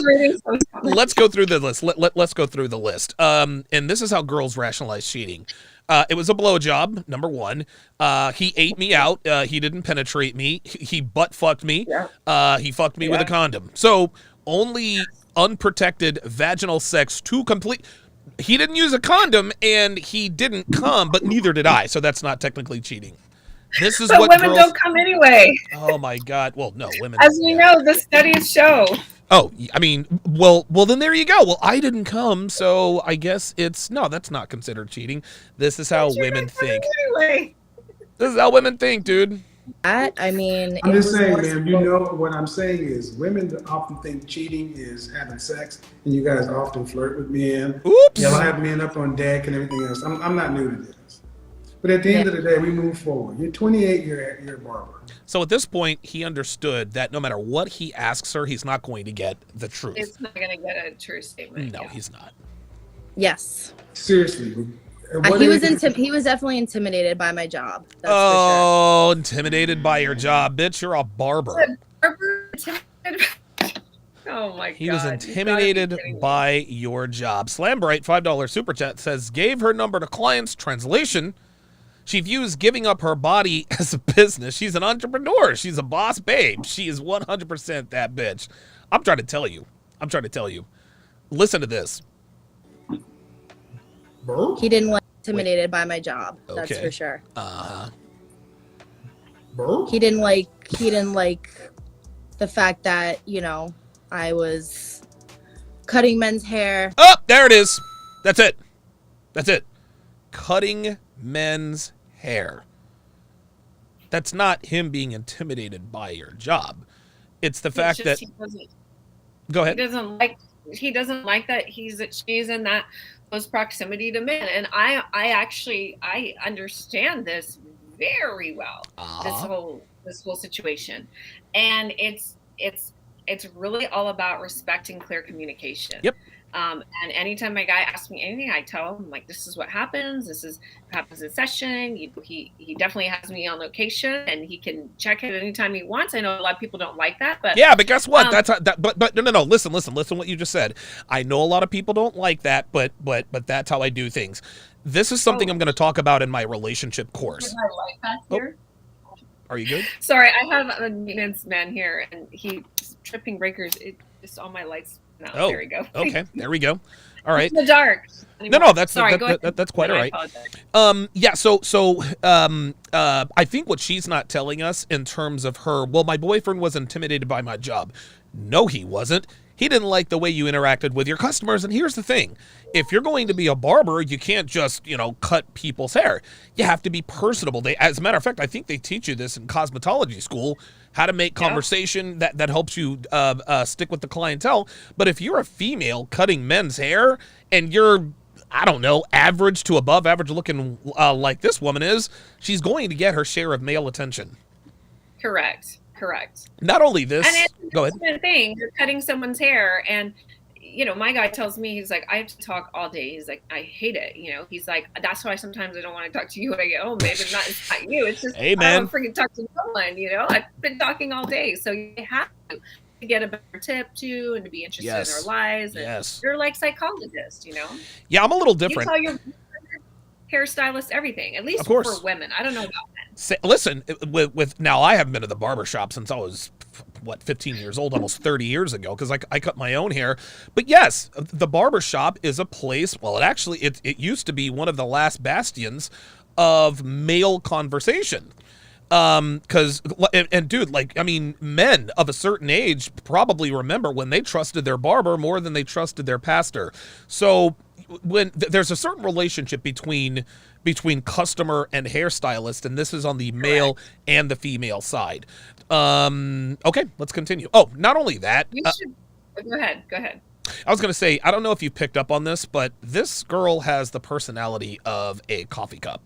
go through the list. Let's go through the list. And this is how girls rationalize cheating. It was a blowjob, number one. He ate me out. He didn't penetrate me. He butt fucked me. Yeah. He fucked me with a condom. So only unprotected vaginal sex to complete. He didn't use a condom and he didn't come, but neither did I. So that's not technically cheating. This is But what women girls. don't come anyway. Oh my God! Well, no, women. As we know, the studies show. Oh, I mean, well, then there you go. Well, I didn't come, so I guess it's no. That's not considered cheating. This is how women think. Anyway. This is how women think, dude. I mean, I'm it just was saying, more man, so- you know what I'm saying is women often think cheating is having sex, and you guys often flirt with men. Oops. Y'all have men up on deck and everything else. I'm not new to this. But at the end of the day, we move forward. You're 28, you're a barber. So at this point, he understood that no matter what he asks her, he's not going to get the truth. It's not going to get a true statement. No, he's not. Yes. Seriously. He was definitely intimidated by my job. That's Oh, intimidated by your job, bitch. You're a barber. Oh my God. He was intimidated by your job. Slambright, $5 super chat says, gave her number to clients. Translation, she views giving up her body as a business. She's an entrepreneur. She's a boss babe. She is 100% that bitch. I'm trying to tell you. Listen to this. Bro? He didn't like intimidated by my job. That's Okay. for sure. Bro? He didn't like the fact that, I was cutting men's hair. Oh, there it is. That's it. Cutting men's hair. That's not him being intimidated by your job. It's the fact that. Go ahead. He doesn't like that she's in that close proximity to men, and I understand this very well. This whole situation, and it's really all about respect and clear communication. Yep. And anytime my guy asks me anything, I tell him like, this is what happens. This is what happens in session. He definitely has me on location, and he can check it anytime he wants. I know a lot of people don't like that, but Yeah, but guess what? That's how, that. But no. Listen. What you just said. I know a lot of people don't like that, but that's how I do things. This is something I'm going to talk about in my relationship course. I like that here. Are you good? Sorry, I have a maintenance man here, and he's tripping breakers. It just all my lights. No, Oh, there we go. Okay, there we go. All right. It's in the dark. No, that's sorry. Go ahead. that's quite all I right. apologize. Yeah. I think what she's not telling us in terms of her. Well, my boyfriend was intimidated by my job. No, he wasn't. He didn't like the way you interacted with your customers. And here's the thing. If you're going to be a barber, you can't just, cut people's hair. You have to be personable. As a matter of fact, I think they teach you this in cosmetology school, how to make conversation that helps you stick with the clientele. But if you're a female cutting men's hair and you're, I don't know, average to above average looking like this woman is, she's going to get her share of male attention. Correct. Not only this, And it's go ahead. the thing, you're cutting someone's hair, and my guy tells me, he's like, I have to talk all day. He's like, I hate it. He's like, that's why sometimes I don't want to talk to you when I get home, babe. It's not you. It's just, Hey, I man. don't freaking talk to no one. I've been talking all day. So you have to get a better tip too, and to be interested in their lives. And you're like psychologist, Yeah, I'm a little different. You tell your hairstylist everything, at least Of course. for women. I don't know about men. Listen, with now I haven't been to the barber shop since I was 15 years old, almost 30 years ago, because I cut my own hair. But yes, the barber shop is a place. Well, it used to be one of the last bastions of male conversation. Because dude, men of a certain age probably remember when they trusted their barber more than they trusted their pastor. So when there's a certain relationship between customer and hairstylist, and this is on the male and the female side. Okay, let's continue. Oh, not only that. You should go ahead. I was going to say, I don't know if you picked up on this, but this girl has the personality of a coffee cup.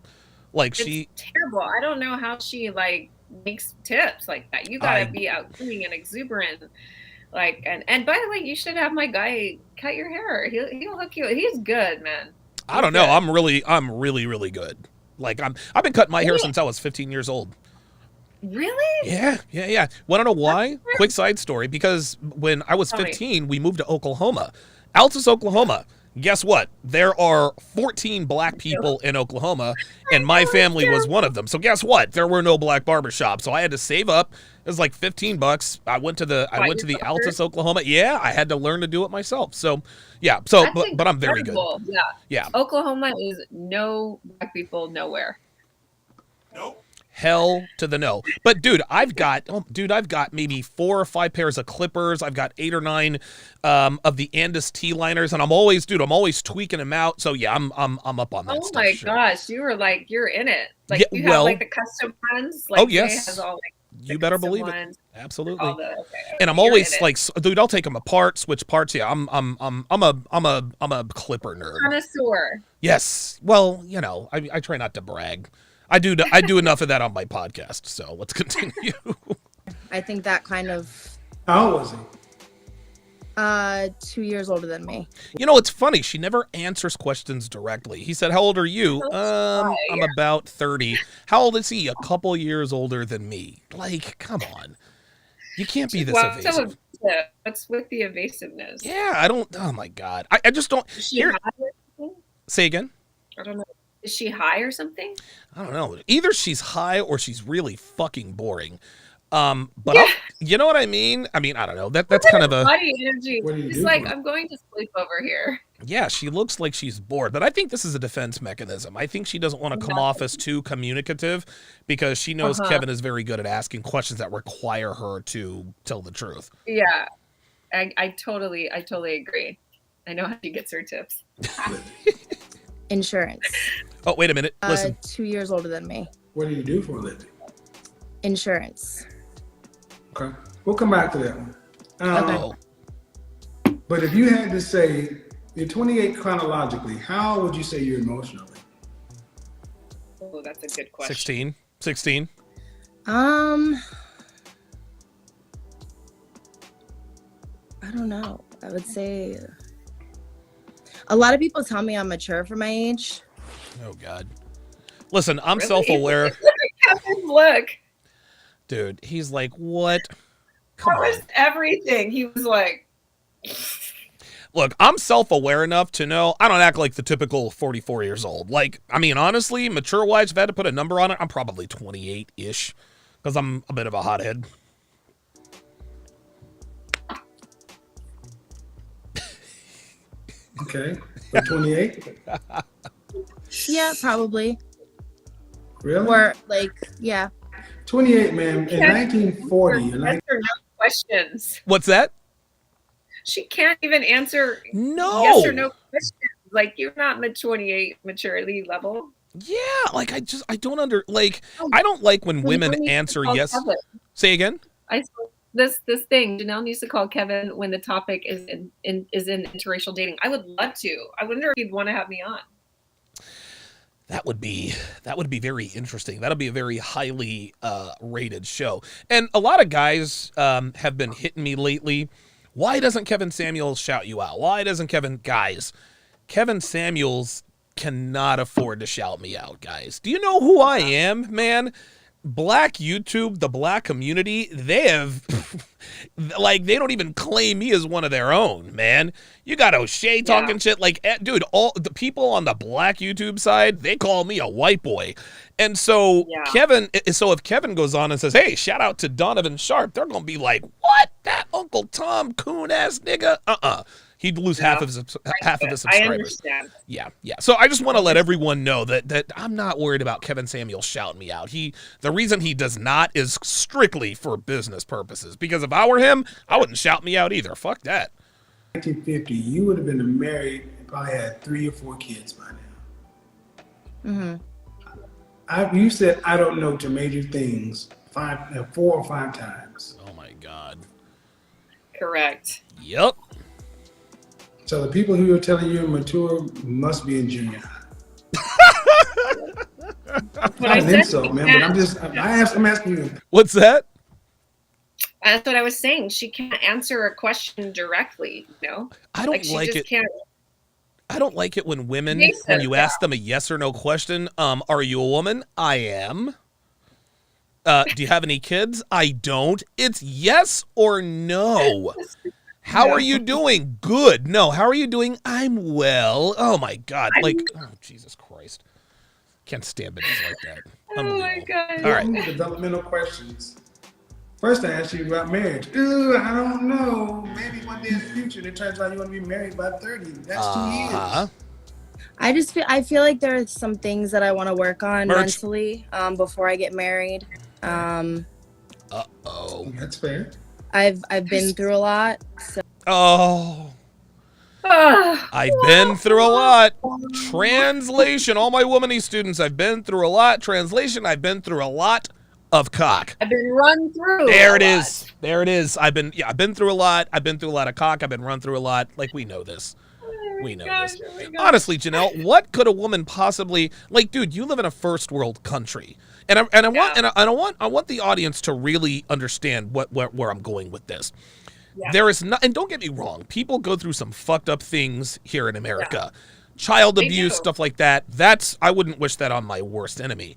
It's terrible. I don't know how she makes tips like that. You gotta be outgoing and exuberant. And by the way, you should have my guy cut your hair. He'll hook you. He's good, man. I don't know. I'm really, really good. I've been cutting my hair since I was 15 years old. Really? Yeah. Want to know why? Quick side story. Because when I was 15, we moved to Oklahoma, Altus, Oklahoma. Guess what? There are 14 black people in Oklahoma, and my family was one of them. So guess what? There were no black barbershops, so I had to save up. It was like $15. I went to the Altus, Oklahoma. Yeah, I had to learn to do it myself. So yeah. So but I'm very good. Yeah. Oklahoma is no black people nowhere. Nope. Hell to the no. But dude, I've got maybe 4 or 5 pairs of clippers. I've got 8 or 9 of the Andis T-liners, and I'm always tweaking them out. So yeah, I'm up on that stuff. Oh my gosh, you're in it. You have the custom ones. Oh yes. Has all, you better believe it. Absolutely. And I'm you're always dude, I'll take them apart, switch parts. Yeah, I'm a clipper nerd. Connoisseur. Yes. Well, I try not to brag. I do enough of that on my podcast, so let's continue. I think that kind of... How old was he? 2 years older than me. It's funny. She never answers questions directly. He said, how old are you? I'm about 30. How old is he? A couple years older than me. Come on. You can't be this evasive. What's with the evasiveness? Yeah, I don't... Oh, my God. I just don't... Is she high or something? Say again? I don't know. Is she high or something? I don't know. Either she's high or she's really fucking boring. But you know what I mean? I don't know. That's kind of a body energy. It's I'm going to sleep over here. Yeah, she looks like she's bored, but I think this is a defense mechanism. I think she doesn't want to come off as too communicative because she knows Kevin is very good at asking questions that require her to tell the truth. Yeah, I totally agree. I know how she gets her tips. Insurance. Oh, wait a minute. Listen. 2 years older than me. What do you do for a living? Insurance. Okay. We'll come back to that one. Okay. But if you had to say, you're 28 chronologically, how would you say you're emotionally? Oh, that's a good question. 16. I don't know. I would say A lot of people tell me I'm mature for my age. Oh God. Listen, I'm Really? self-aware. Look at Kevin's look. Dude, he's like, what? Come That on. was everything. He was like, Look, I'm self-aware enough to know I don't act like the typical 44 years old. Like, I mean, honestly, mature-wise, if I had to put a number on it, I'm probably 28-ish because I'm a bit of a hothead. Okay. For 28? Yeah, probably. Really? Or like, yeah. 28, man. In 1940. yes or no questions. What's that? She can't even answer No. yes or no questions. Like, you're not 28 maturity level. Yeah, like I don't I don't like when women Janelle needs to answer call yes. Kevin. Say again? I saw this thing. Janelle needs to call Kevin when the topic is in interracial dating. I would love to. I wonder if he'd want to have me on. That would be very interesting. That'll be a very highly rated show. And a lot of guys have been hitting me lately. Why doesn't Kevin Samuels shout you out? Why doesn't Kevin Samuels cannot afford to shout me out, guys. Do you know who I am, man? Black YouTube, the black community, they have, like, they don't even claim me as one of their own, man. You got O'Shea talking shit. Like, dude, all the people on the black YouTube side, they call me a white boy. And so if Kevin goes on and says, hey, shout out to Donovan Sharpe, they're going to be like, what? That Uncle Tom coon-ass nigga? He'd lose half of his subscribers. I understand. Yeah. So I just want to let everyone know that I'm not worried about Kevin Samuels shouting me out. The reason he does not is strictly for business purposes. Because if I were him, I wouldn't shout me out either. Fuck that. 1950, you would have been married and probably had 3 or 4 kids by now. Mm-hmm. You said I don't know to major things 4 or 5 times. Oh my God. Correct. Yep. So the people who are telling you mature must be in junior high. But I think so, man. But I'm asking you. What's that? That's what I was saying. She can't answer a question directly, you know? I don't she like just it. Can't. I don't like it when women, when you ask them a yes or no question, are you a woman? I am. Do you have any kids? I don't. It's yes or no. How are you doing? Good. No. How are you doing? I'm well. Oh my God. Jesus Christ. Can't stand bitches like that. Oh my God. All right. Developmental questions. First, I asked you about marriage. Ooh, I don't know. Maybe one day in the future, it turns out you want to be married by 30. That's 2 years. I feel like there are some things that I want to work on mentally before I get married. That's fair. I've been through a lot. So. I've been through a lot. Translation, all my womany students, I've been through a lot. Translation, I've been through a lot of cock. I've been run through. There it is. There it is. I've been through a lot. I've been through a lot of cock. I've been run through a lot. Like, we know this. We know this. Honestly, Janelle, what could a woman possibly, like, dude, you live in a first world country. And I want the audience to really understand where I'm going with this. Yeah. There is not, and don't get me wrong, people go through some fucked up things here in America. Yeah. Child abuse, stuff like that. I wouldn't wish that on my worst enemy.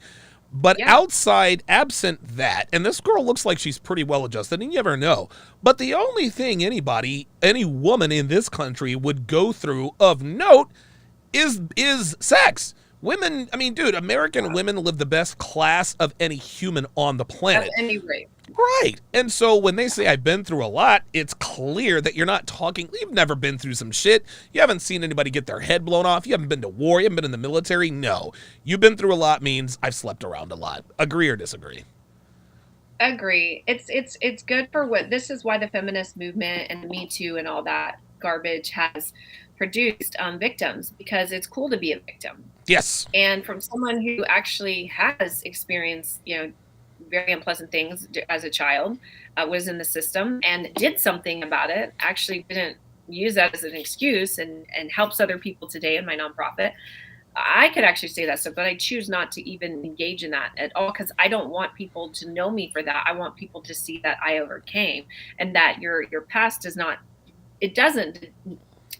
But outside, absent that, and this girl looks like she's pretty well adjusted, and you never know. But the only thing any woman in this country would go through of note is sex. Women, I mean, dude, American women live the best class of any human on the planet. At any rate. Right. And so when they say I've been through a lot, it's clear that you're not talking, you've never been through some shit. You haven't seen anybody get their head blown off. You haven't been to war. You haven't been in the military. No. You've been through a lot means I've slept around a lot. Agree or disagree? Agree. It's good for this is why the feminist movement and the Me Too and all that garbage has produced victims, because it's cool to be a victim. Yes. And from someone who actually has experienced, very unpleasant things as a child, was in the system and did something about it, actually didn't use that as an excuse and helps other people today in my nonprofit. I could actually say that stuff, but I choose not to even engage in that at all, because I don't want people to know me for that. I want people to see that I overcame, and that your past doesn't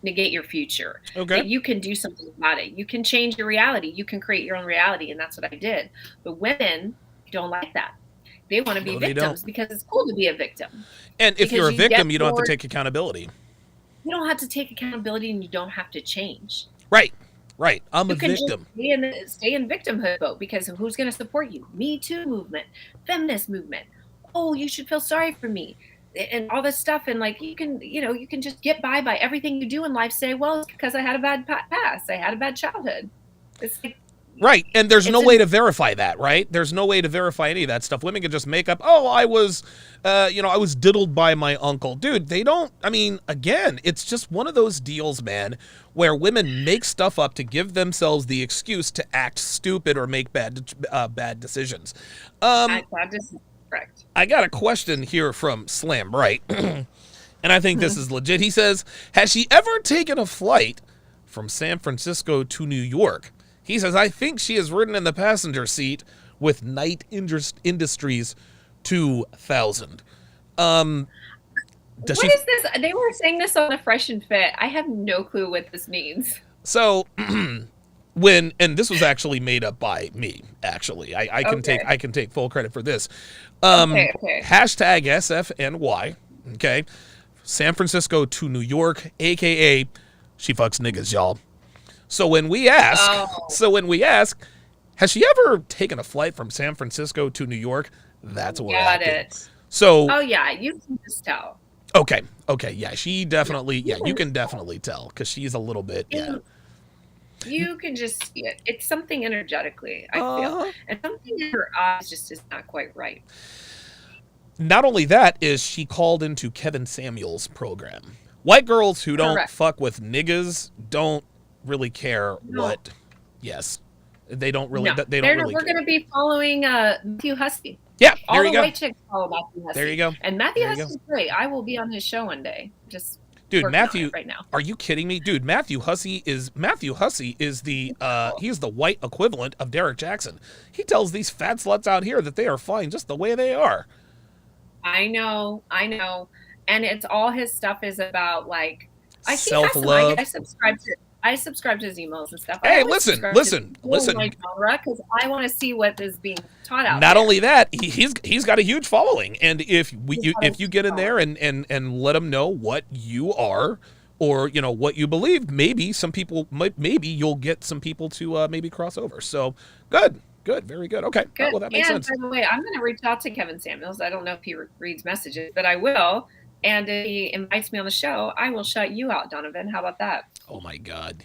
negate your future. Okay. That you can do something about it. You can change your reality. You can create your own reality, and that's what I did. But women don't like that. They want to be No, they don't. victims because it's cool to be a victim. And if Because you're a you victim, get you don't have to bored. take accountability. You don't have to take accountability, and you don't have to change. Right. Right. I'm a You can victim. just stay in victimhood boat, because who's going to support you? Me Too movement, feminist movement. Oh, you should feel sorry for me, and all this stuff. And like, you can just get by everything you do in life. Say, well, it's because I had a bad past. I had a bad childhood. It's like, Right. And there's no It's way to verify that, right? There's no way to verify any of that stuff. Women can just make up, oh, I was diddled by my uncle. Dude, they don't, I mean, again, it's just one of those deals, man, where women make stuff up to give themselves the excuse to act stupid or make bad decisions. that is correct. I got a question here from Slam Bright, and I think this is legit. He says, has she ever taken a flight from San Francisco to New York? He says, I think she has ridden in the passenger seat with Knight Industries 2000. What is this? They were saying this on the Fresh and Fit. I have no clue what this means. So and this was actually made up by me, actually. I can take full credit for this. Okay. Hashtag SFNY, okay? San Francisco to New York, aka she fucks niggas, y'all. So when we ask, has she ever taken a flight from San Francisco to New York? That's what Got it. So Oh yeah, you can just tell. okay, yeah, she definitely, you can definitely tell because she's a little bit, yeah. You can just see it. It's something energetically, I feel, and something in her eyes just is not quite right. Not only that, is she called into Kevin Samuels' program. White girls who don't fuck with niggas don't really care what. Yes, they don't really. No, They don't really. We're going to be following Matthew Hussey. Yeah, all there the you go. white chicks follow Matthew Hussey. There you go. And Matthew Hussey's great. I will be on his show one day. Just dude, Matthew. right now. Are you kidding me, dude? Matthew Hussey is the he's the white equivalent of Derek Jackson. He tells these fat sluts out here that they are fine just the way they are. I know, and it's all his stuff is about like self-love. I subscribe to his emails and stuff. Hey, listen. Because I want to see what is being taught out. Not only that, he's got a huge following, and if you get in there and let him know what you are, or what you believe, maybe you'll get some people to maybe cross over. So good, very good. Okay, well that makes sense. By the way, I'm going to reach out to Kevin Samuels. I don't know if he reads messages, but I will. And if he invites me on the show, I will shut you out, Donovan. How about that? Oh my God.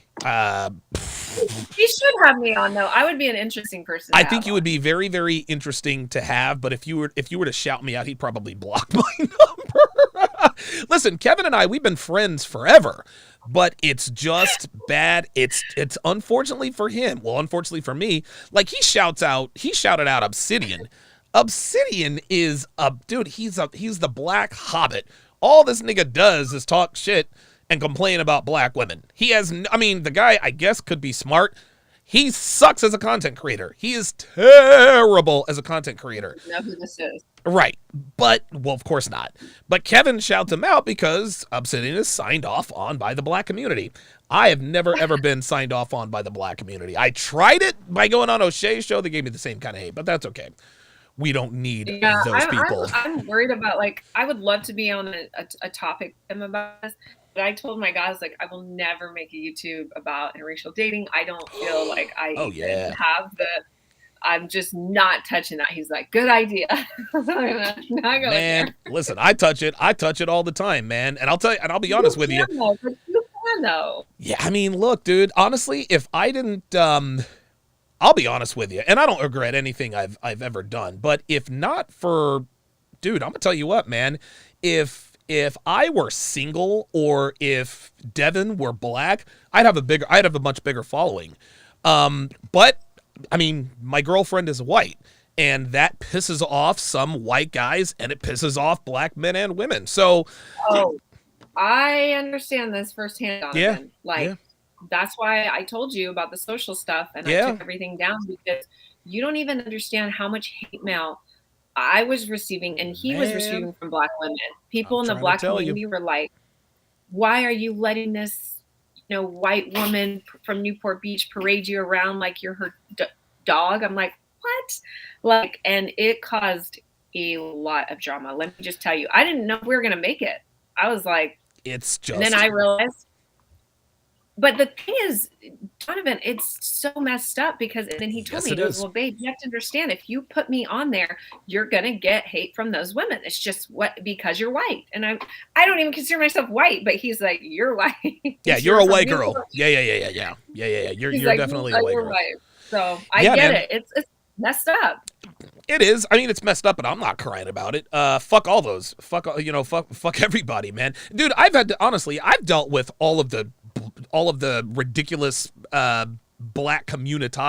He should have me on though. I would be an interesting person. I think you would be very, very interesting to have, but if you were to shout me out, he'd probably block my number. Listen, Kevin and I, we've been friends forever, but it's just bad. It's unfortunately for him. Well, unfortunately for me, like he shouted out Obsidian. Obsidian is dude, he's the Black Hobbit. All this nigga does is talk shit and complain about black women. The guy, I guess, could be smart. He sucks as a content creator. He is terrible as a content creator. I know who this is. Right. But, well, of course not. But Kevin shouts him out because Obsidian is signed off on by the black community. I have never, ever been signed off on by the black community. I tried it by going on O'Shea's show. They gave me the same kind of hate, but that's okay. We don't need those people. I'm worried about, I would love to be on a topic with him about this. But I told my guys, I will never make a YouTube about interracial dating. I don't feel like I have I'm just not touching that. He's like, good idea. I'm not going there. Listen, I touch it all the time, man. And I'll be honest with you. You can though. Yeah, look, dude, honestly, if I didn't, I'll be honest with you, and I don't regret anything I've ever done, but if not for, dude, I'm gonna tell you what, man, if I were single or if Devin were black, I'd have a much bigger following. But my girlfriend is white, and that pisses off some white guys, and it pisses off black men and women. So, I understand this firsthand, Donovan. Yeah. That's why I told you about the social stuff, and I took everything down, because you don't even understand how much hate mail I was receiving, and he was receiving from black women. People in the black community were like, why are you letting this white woman from Newport Beach parade you around like you're her dog. I'm like, what? Like, and it caused a lot of drama. Let me just tell you, I didn't know we were going to make it. I was like, It's just. and then I realized. But the thing is, Donovan, it's so messed up because, and then he told me, he goes, well, babe, you have to understand, if you put me on there, you're going to get hate from those women. It's just because you're white. And I don't even consider myself white, but he's like, you're white. Yeah, you're a white girl. Yeah. You're like, definitely a white girl. White. So I get it. It's messed up. It is. I mean, it's messed up, but I'm not crying about it. Fuck all those. Fuck everybody, man. Dude, I've dealt with all of the ridiculous black community.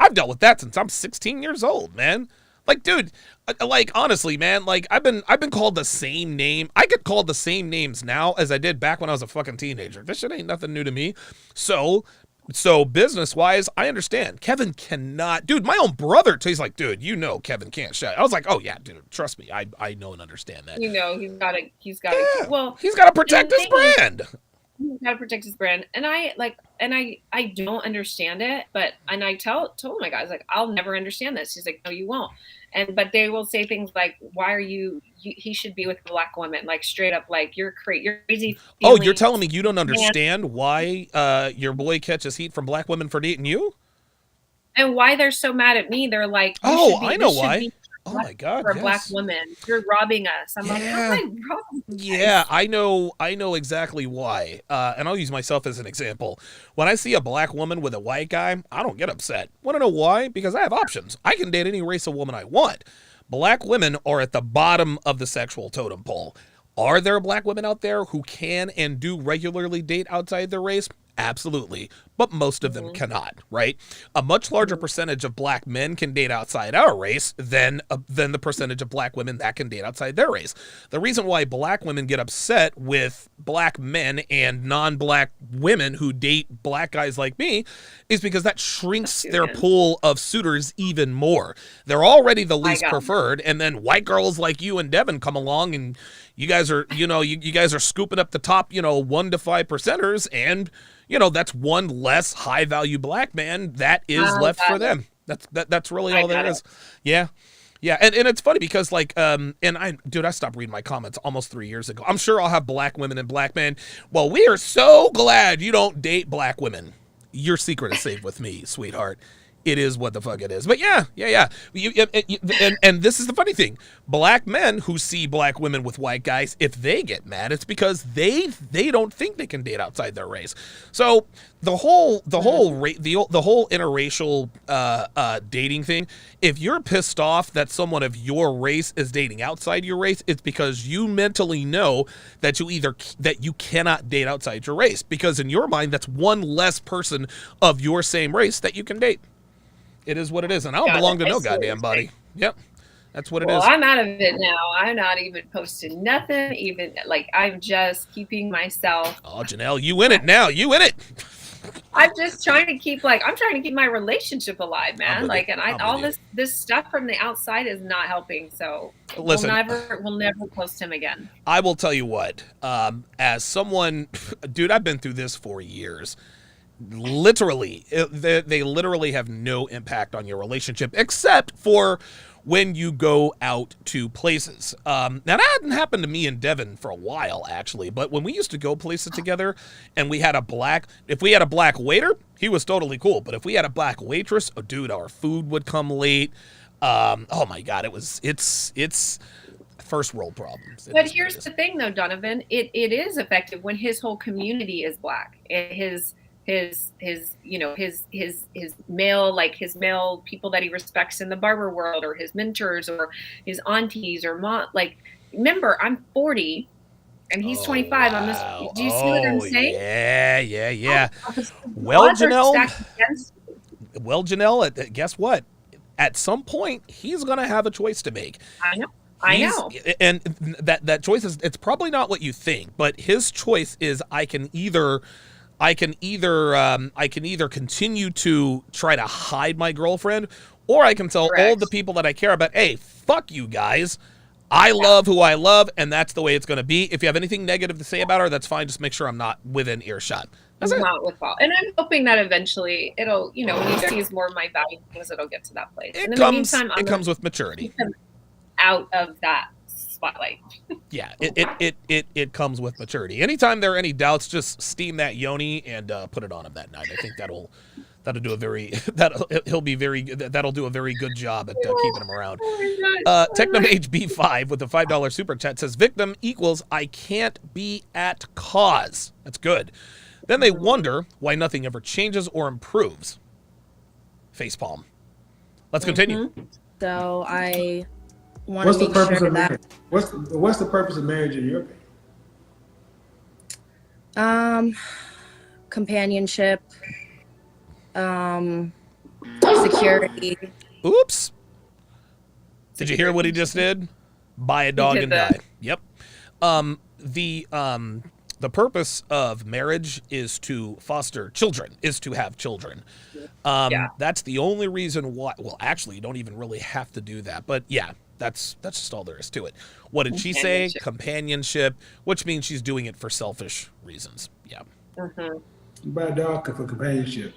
I've dealt with that since I'm 16 years old, man. Like, dude, like, honestly, man, like, I've been called the same name. I get called the same names now as I did back when I was a fucking teenager. This shit ain't nothing new to me. So business-wise, I understand. Kevin cannot. Dude, my own brother, he's like, dude, Kevin can't shout. I was like, oh, yeah, dude, trust me. I know and understand that. He's got to, well. He's got to protect his brand. He's got to protect his brand. And I don't understand it, and I told my guys, like, I'll never understand this. He's like, no, you won't. But they will say things like, why are he should be with black women, like, straight up, like, you're crazy. Oh, you're telling me you don't understand why your boy catches heat from black women for dating you? And why they're so mad at me. They're like, I know why. Oh my God! For black women, you're robbing us. I'm like, how am I robbing you guys? Yeah, I know exactly why. And I'll use myself as an example. When I see a black woman with a white guy, I don't get upset. Want to know why? Because I have options. I can date any race of woman I want. Black women are at the bottom of the sexual totem pole. Are there black women out there who can and do regularly date outside their race? Absolutely, but most of them cannot, right? A much larger percentage of black men can date outside our race than the percentage of black women that can date outside their race. The reason why black women get upset with black men and non-black women who date black guys like me is because that shrinks their pool of suitors even more. They're already the least preferred, and then white girls like you and Devin come along, and you guys are, you guys are scooping up the top, 1 to 5 percenters, and that's one less high value black man that is left for them. That's really all there is. Yeah. Yeah. And it's funny because I stopped reading my comments almost 3 years ago. I'm sure I'll have black women and black men. Well, we are so glad you don't date black women. Your secret is safe with me, sweetheart. It is what the fuck it is. But yeah. And this is the funny thing. Black men who see black women with white guys, if they get mad, it's because they don't think they can date outside their race. So the whole interracial dating thing, if you're pissed off that someone of your race is dating outside your race, it's because you mentally know that you cannot date outside your race, because in your mind that's one less person of your same race that you can date. It is what it is, and I don't belong to no goddamn body. Yep, that's what it is. Well, I'm out of it now. I'm not even posting nothing. Even I'm just keeping myself. Oh, Janelle, you in it now? You in it? I'm just trying to keep I'm trying to keep my relationship alive, man. All this stuff from the outside is not helping. So listen, we'll never post him again. I will tell you what. As someone, dude, I've been through this for years. Literally, they literally have no impact on your relationship except for when you go out to places. Now that hadn't happened to me and Devin for a while, actually, but when we used to go places together and if we had a black waiter, he was totally cool. But if we had a black waitress, oh dude, our food would come late. Oh my God, it's first world problems. But here's the thing though, Donovan, it is effective when his whole community is black. His male, his male people that he respects in the barber world, or his mentors, or his aunties, or remember, I'm 40 and he's 25. Wow. Do you see what I'm saying? Yeah. Well, Janelle, guess what? At some point, he's going to have a choice to make. I know. And that choice is, it's probably not what you think, but his choice is I can either continue to try to hide my girlfriend, or I can tell all the people that I care about, hey, fuck you guys. I love who I love, and that's the way it's going to be. If you have anything negative to say about her, that's fine. Just make sure I'm not within earshot. That's it. Not with all. And I'm hoping that eventually it'll, when he sees more of my value things, it'll get to that place. And in the meantime, it comes with maturity. Keep him out of that spotlight. Yeah, it comes with maturity. Anytime there are any doubts, just steam that Yoni and put it on him that night. I think that'll do a very that'll do a very good job at keeping him around. Technomage B5 with the $5 super chat says victim equals I can't be at cause. That's good. Then they wonder why nothing ever changes or improves. Facepalm. Let's continue. So I want to make sure that. What's the purpose of marriage in your opinion? Companionship, security. Oops. Did you hear what he just did? Buy a dog and die. Yep. The purpose of marriage is to foster children, is to have children. That's the only reason why. Well, actually, you don't even really have to do that. But yeah, that's just all there is to it. What did she say? Companionship, which means she's doing it for selfish reasons. Yeah. You buy a dog for companionship.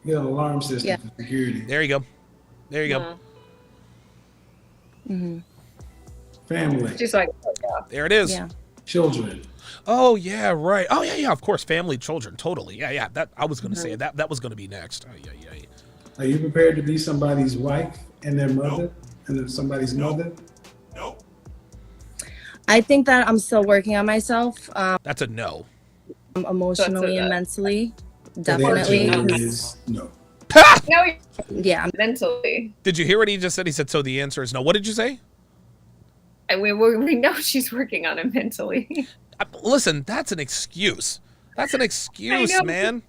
You get an alarm system for security. There you go. Family. She's like, there it is. Yeah. Children. Oh yeah, right. Oh yeah, of course, family, children, totally. Yeah. That I was going to say that was going to be next. Oh, yeah. Are you prepared to be somebody's wife and their mother, and then somebody's mother? No. I think that I'm still working on myself. That's a no. Emotionally and mentally, definitely. Is no. No, Yeah. mentally. Did you hear what he just said? He said, so the answer is no. What did you say? And we know she's working on it mentally. Listen, that's an excuse. That's an excuse, man.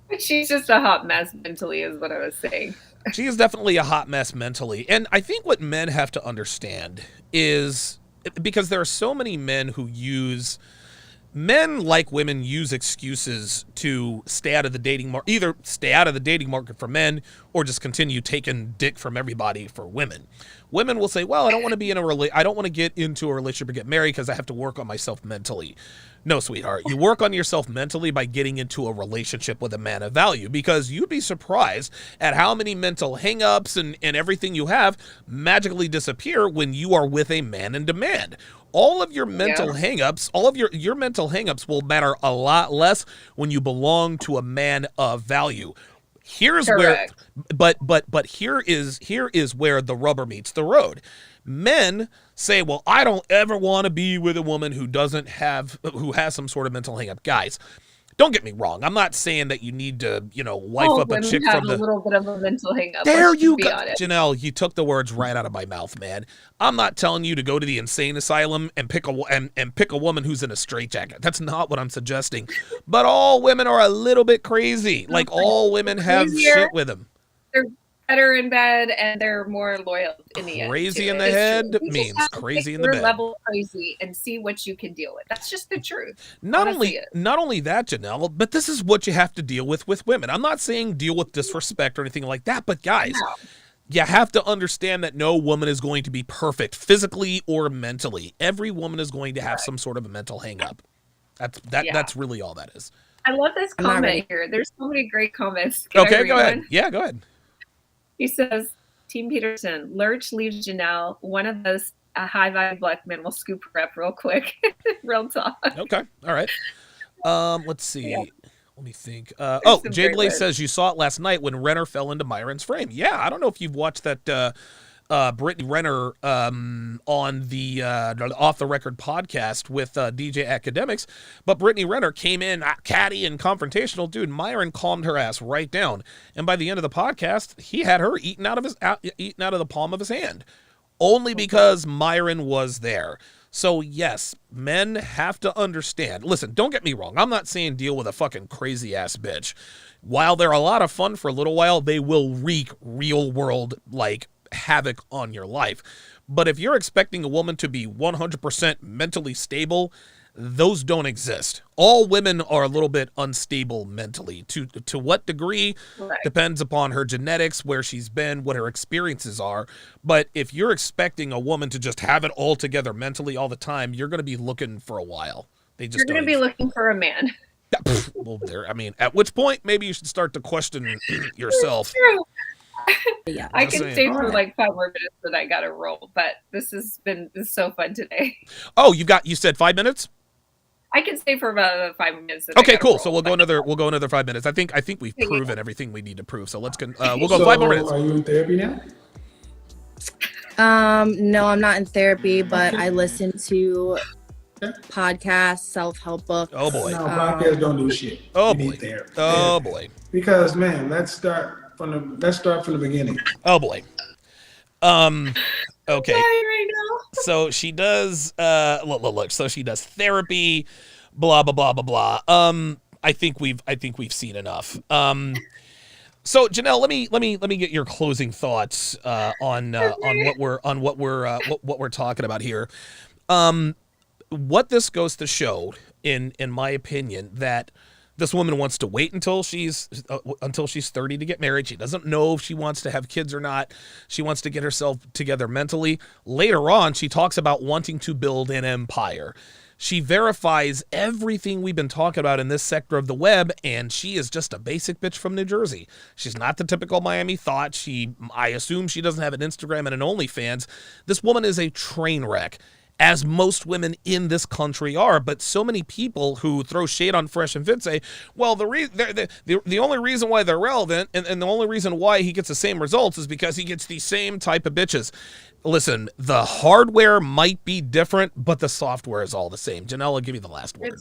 But she's just a hot mess mentally, is what I was saying. She is definitely a hot mess mentally. And I think what men have to understand is, because there are so many men who men like women use excuses to stay out of the dating market, either stay out of the dating market for men or just continue taking dick from everybody for women. Women will say, well, I don't want to get into a relationship or get married because I have to work on myself mentally. No, sweetheart. You work on yourself mentally by getting into a relationship with a man of value, because you'd be surprised at how many mental hangups and everything you have magically disappear when you are with a man in demand. All of your mental hangups, all of your mental hangups will matter a lot less when you belong to a man of value. Here's Correct. where, but here is where the rubber meets the road. Men say, well, I don't ever want to be with a woman who has some sort of mental hangup. Guys, don't get me wrong. I'm not saying that you need to, wife up a chick from the. A little bit of a mental hangup. There you go, Janelle. You took the words right out of my mouth, man. I'm not telling you to go to the insane asylum and pick a woman who's in a straitjacket. That's not what I'm suggesting. But all women are a little bit crazy. Like all women have shit with them. They're better in bed and they're more loyal in the end. Crazy in the head means crazy in the bed. Level crazy and see what you can deal with. That's just the truth. Not only that, Janelle, but this is what you have to deal with women. I'm not saying deal with disrespect or anything like that, but guys, you have to understand that no woman is going to be perfect physically or mentally. Every woman is going to have some sort of a mental hang up. That's really all that is. I love this comment here. There's so many great comments. Okay, go ahead. Yeah, go ahead. He says, Team Peterson, Lurch leaves Janelle. One of those high-value black men will scoop her up real quick. Real talk. Okay, all right. Let's see. Yeah. Let me think. Jay Blaze says, you saw it last night when Renner fell into Myron's frame. Yeah, I don't know if you've watched that Brittany Renner on the Off the Record podcast with DJ Academics, but Brittany Renner came in catty and confrontational. Dude, Myron calmed her ass right down, and by the end of the podcast, he had her eaten out of the palm of his hand, only because Myron was there. So yes, men have to understand. Listen, don't get me wrong. I'm not saying deal with a fucking crazy ass bitch. While they're a lot of fun for a little while, they will wreak real world havoc on your life. But if you're expecting a woman to be 100% mentally stable, those don't exist. All women are a little bit unstable mentally. To what degree depends upon her genetics, where she's been, what her experiences are. But if you're expecting a woman to just have it all together mentally all the time, you're going to be looking for a while. You're going to be looking for a man. Well, there. I mean, at which point maybe you should start to question yourself. True. Yeah. I Just can saying. stay for like 5 more minutes, but I gotta roll. But this is so fun today. Oh, you said 5 minutes? I can stay for about 5 minutes. And I Okay, gotta cool. roll, So we'll go but- another 5 minutes. I think we've Yeah. proven everything we need to prove. So we'll go So 5 more minutes. are you in therapy now? No, I'm not in therapy, but I listen to podcasts, self-help books. Oh boy. No, podcasts don't do shit. Oh You boy. need therapy. Oh boy. Because man, let's start from the beginning. Oh boy. Okay. Right now. So she does look, so she does therapy, blah blah blah blah blah. I think we've seen enough. So Janelle, let me get your closing thoughts on what we're talking about here. What this goes to show, in my opinion, that this woman wants to wait until she's 30 to get married. She doesn't know if she wants to have kids or not. She wants to get herself together mentally. Later on, she talks about wanting to build an empire. She verifies everything we've been talking about in this sector of the web, and she is just a basic bitch from New Jersey. She's not the typical Miami thought. I assume she doesn't have an Instagram and an OnlyFans. This woman is a train wreck, as most women in this country are. But so many people who throw shade on Fresh and Fit say, well, the only reason why they're relevant and the only reason why he gets the same results is because he gets the same type of bitches. Listen, the hardware might be different, but the software is all the same. Janelle, I'll give you the last word.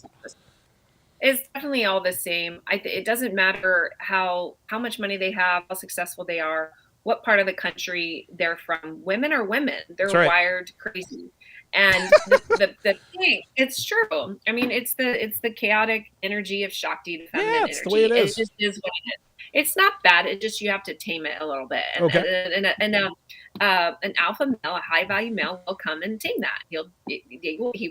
It's definitely all the same. It doesn't matter how much money they have, how successful they are, what part of the country they're from. Women are women. They're right. wired crazy. And the thing, it's true. I mean, it's the chaotic energy of Shakti, the feminine energy. It's the way it is. It just is what it is. It's not bad. It just, you have to tame it a little bit. And, an alpha male, a high value male, will come and tame that. He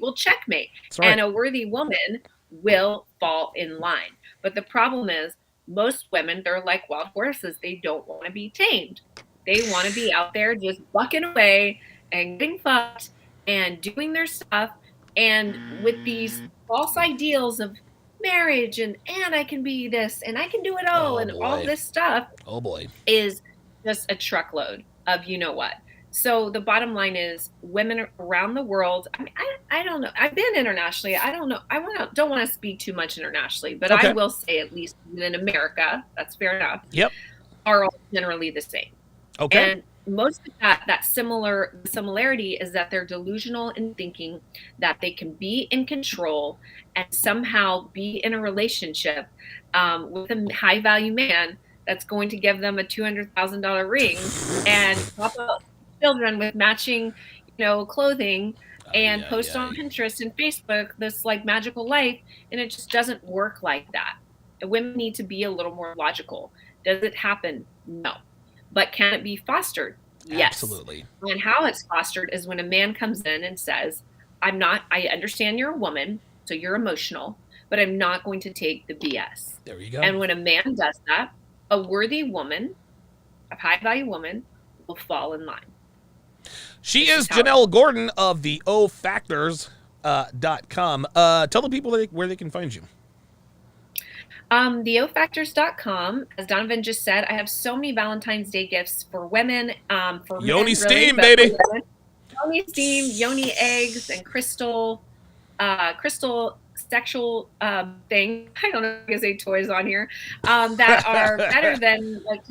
will checkmate, Right. and a worthy woman will fall in line. But the problem is, most women, they're like wild horses. They don't want to be tamed. They want to be out there just bucking away and getting fucked and doing their stuff, and with these false ideals of marriage and I can be this and I can do it all, and all this stuff Oh boy. is just a truckload of you know what. So the bottom line is, women around the world, I mean, I don't know. I've been internationally. I don't know. Don't want to speak too much internationally, but Okay. I will say, at least in America, that's fair enough. Yep. Are all generally the same. Okay. And most of that similarity is that they're delusional in thinking that they can be in control and somehow be in a relationship with a high value man that's going to give them a $200,000 ring and pop out children with matching, clothing, and post on Pinterest and Facebook this like magical life, and it just doesn't work like that. Women need to be a little more logical. Does it happen? No. But can it be fostered? Yes. Absolutely. And how it's fostered is when a man comes in and says, I understand you're a woman, so you're emotional, but I'm not going to take the BS. There you go. And when a man does that, a worthy woman, a high value woman, will fall in line. She is Janelle Gordon of the ofactors.com. Tell the people where they can find you. Theofactors.com. As Donovan just said, I have so many Valentine's Day gifts for women. For Yoni men, steam, really, baby. Yoni steam, Yoni eggs, and crystal sexual thing. I don't know if I can say toys on here that are better than like.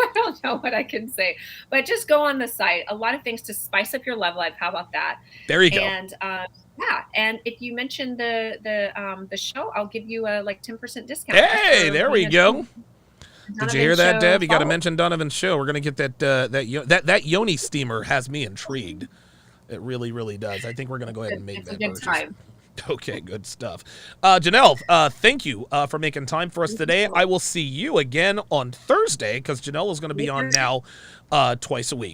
I don't know what I can say, but just go on the site. A lot of things to spice up your love life. How about that? There you go. And and if you mention the show, I'll give you a 10% discount. Hey, there we go. Did you hear that, Deb? You got to follow. mention Donovan's show. We're gonna get that Yoni steamer has me intrigued. It really, really does. I think we're gonna go ahead and make It's that a good purchase. time. Okay, good stuff. Janelle, thank you for making time for us today. I will see you again on Thursday because Janelle is going to be on now twice a week.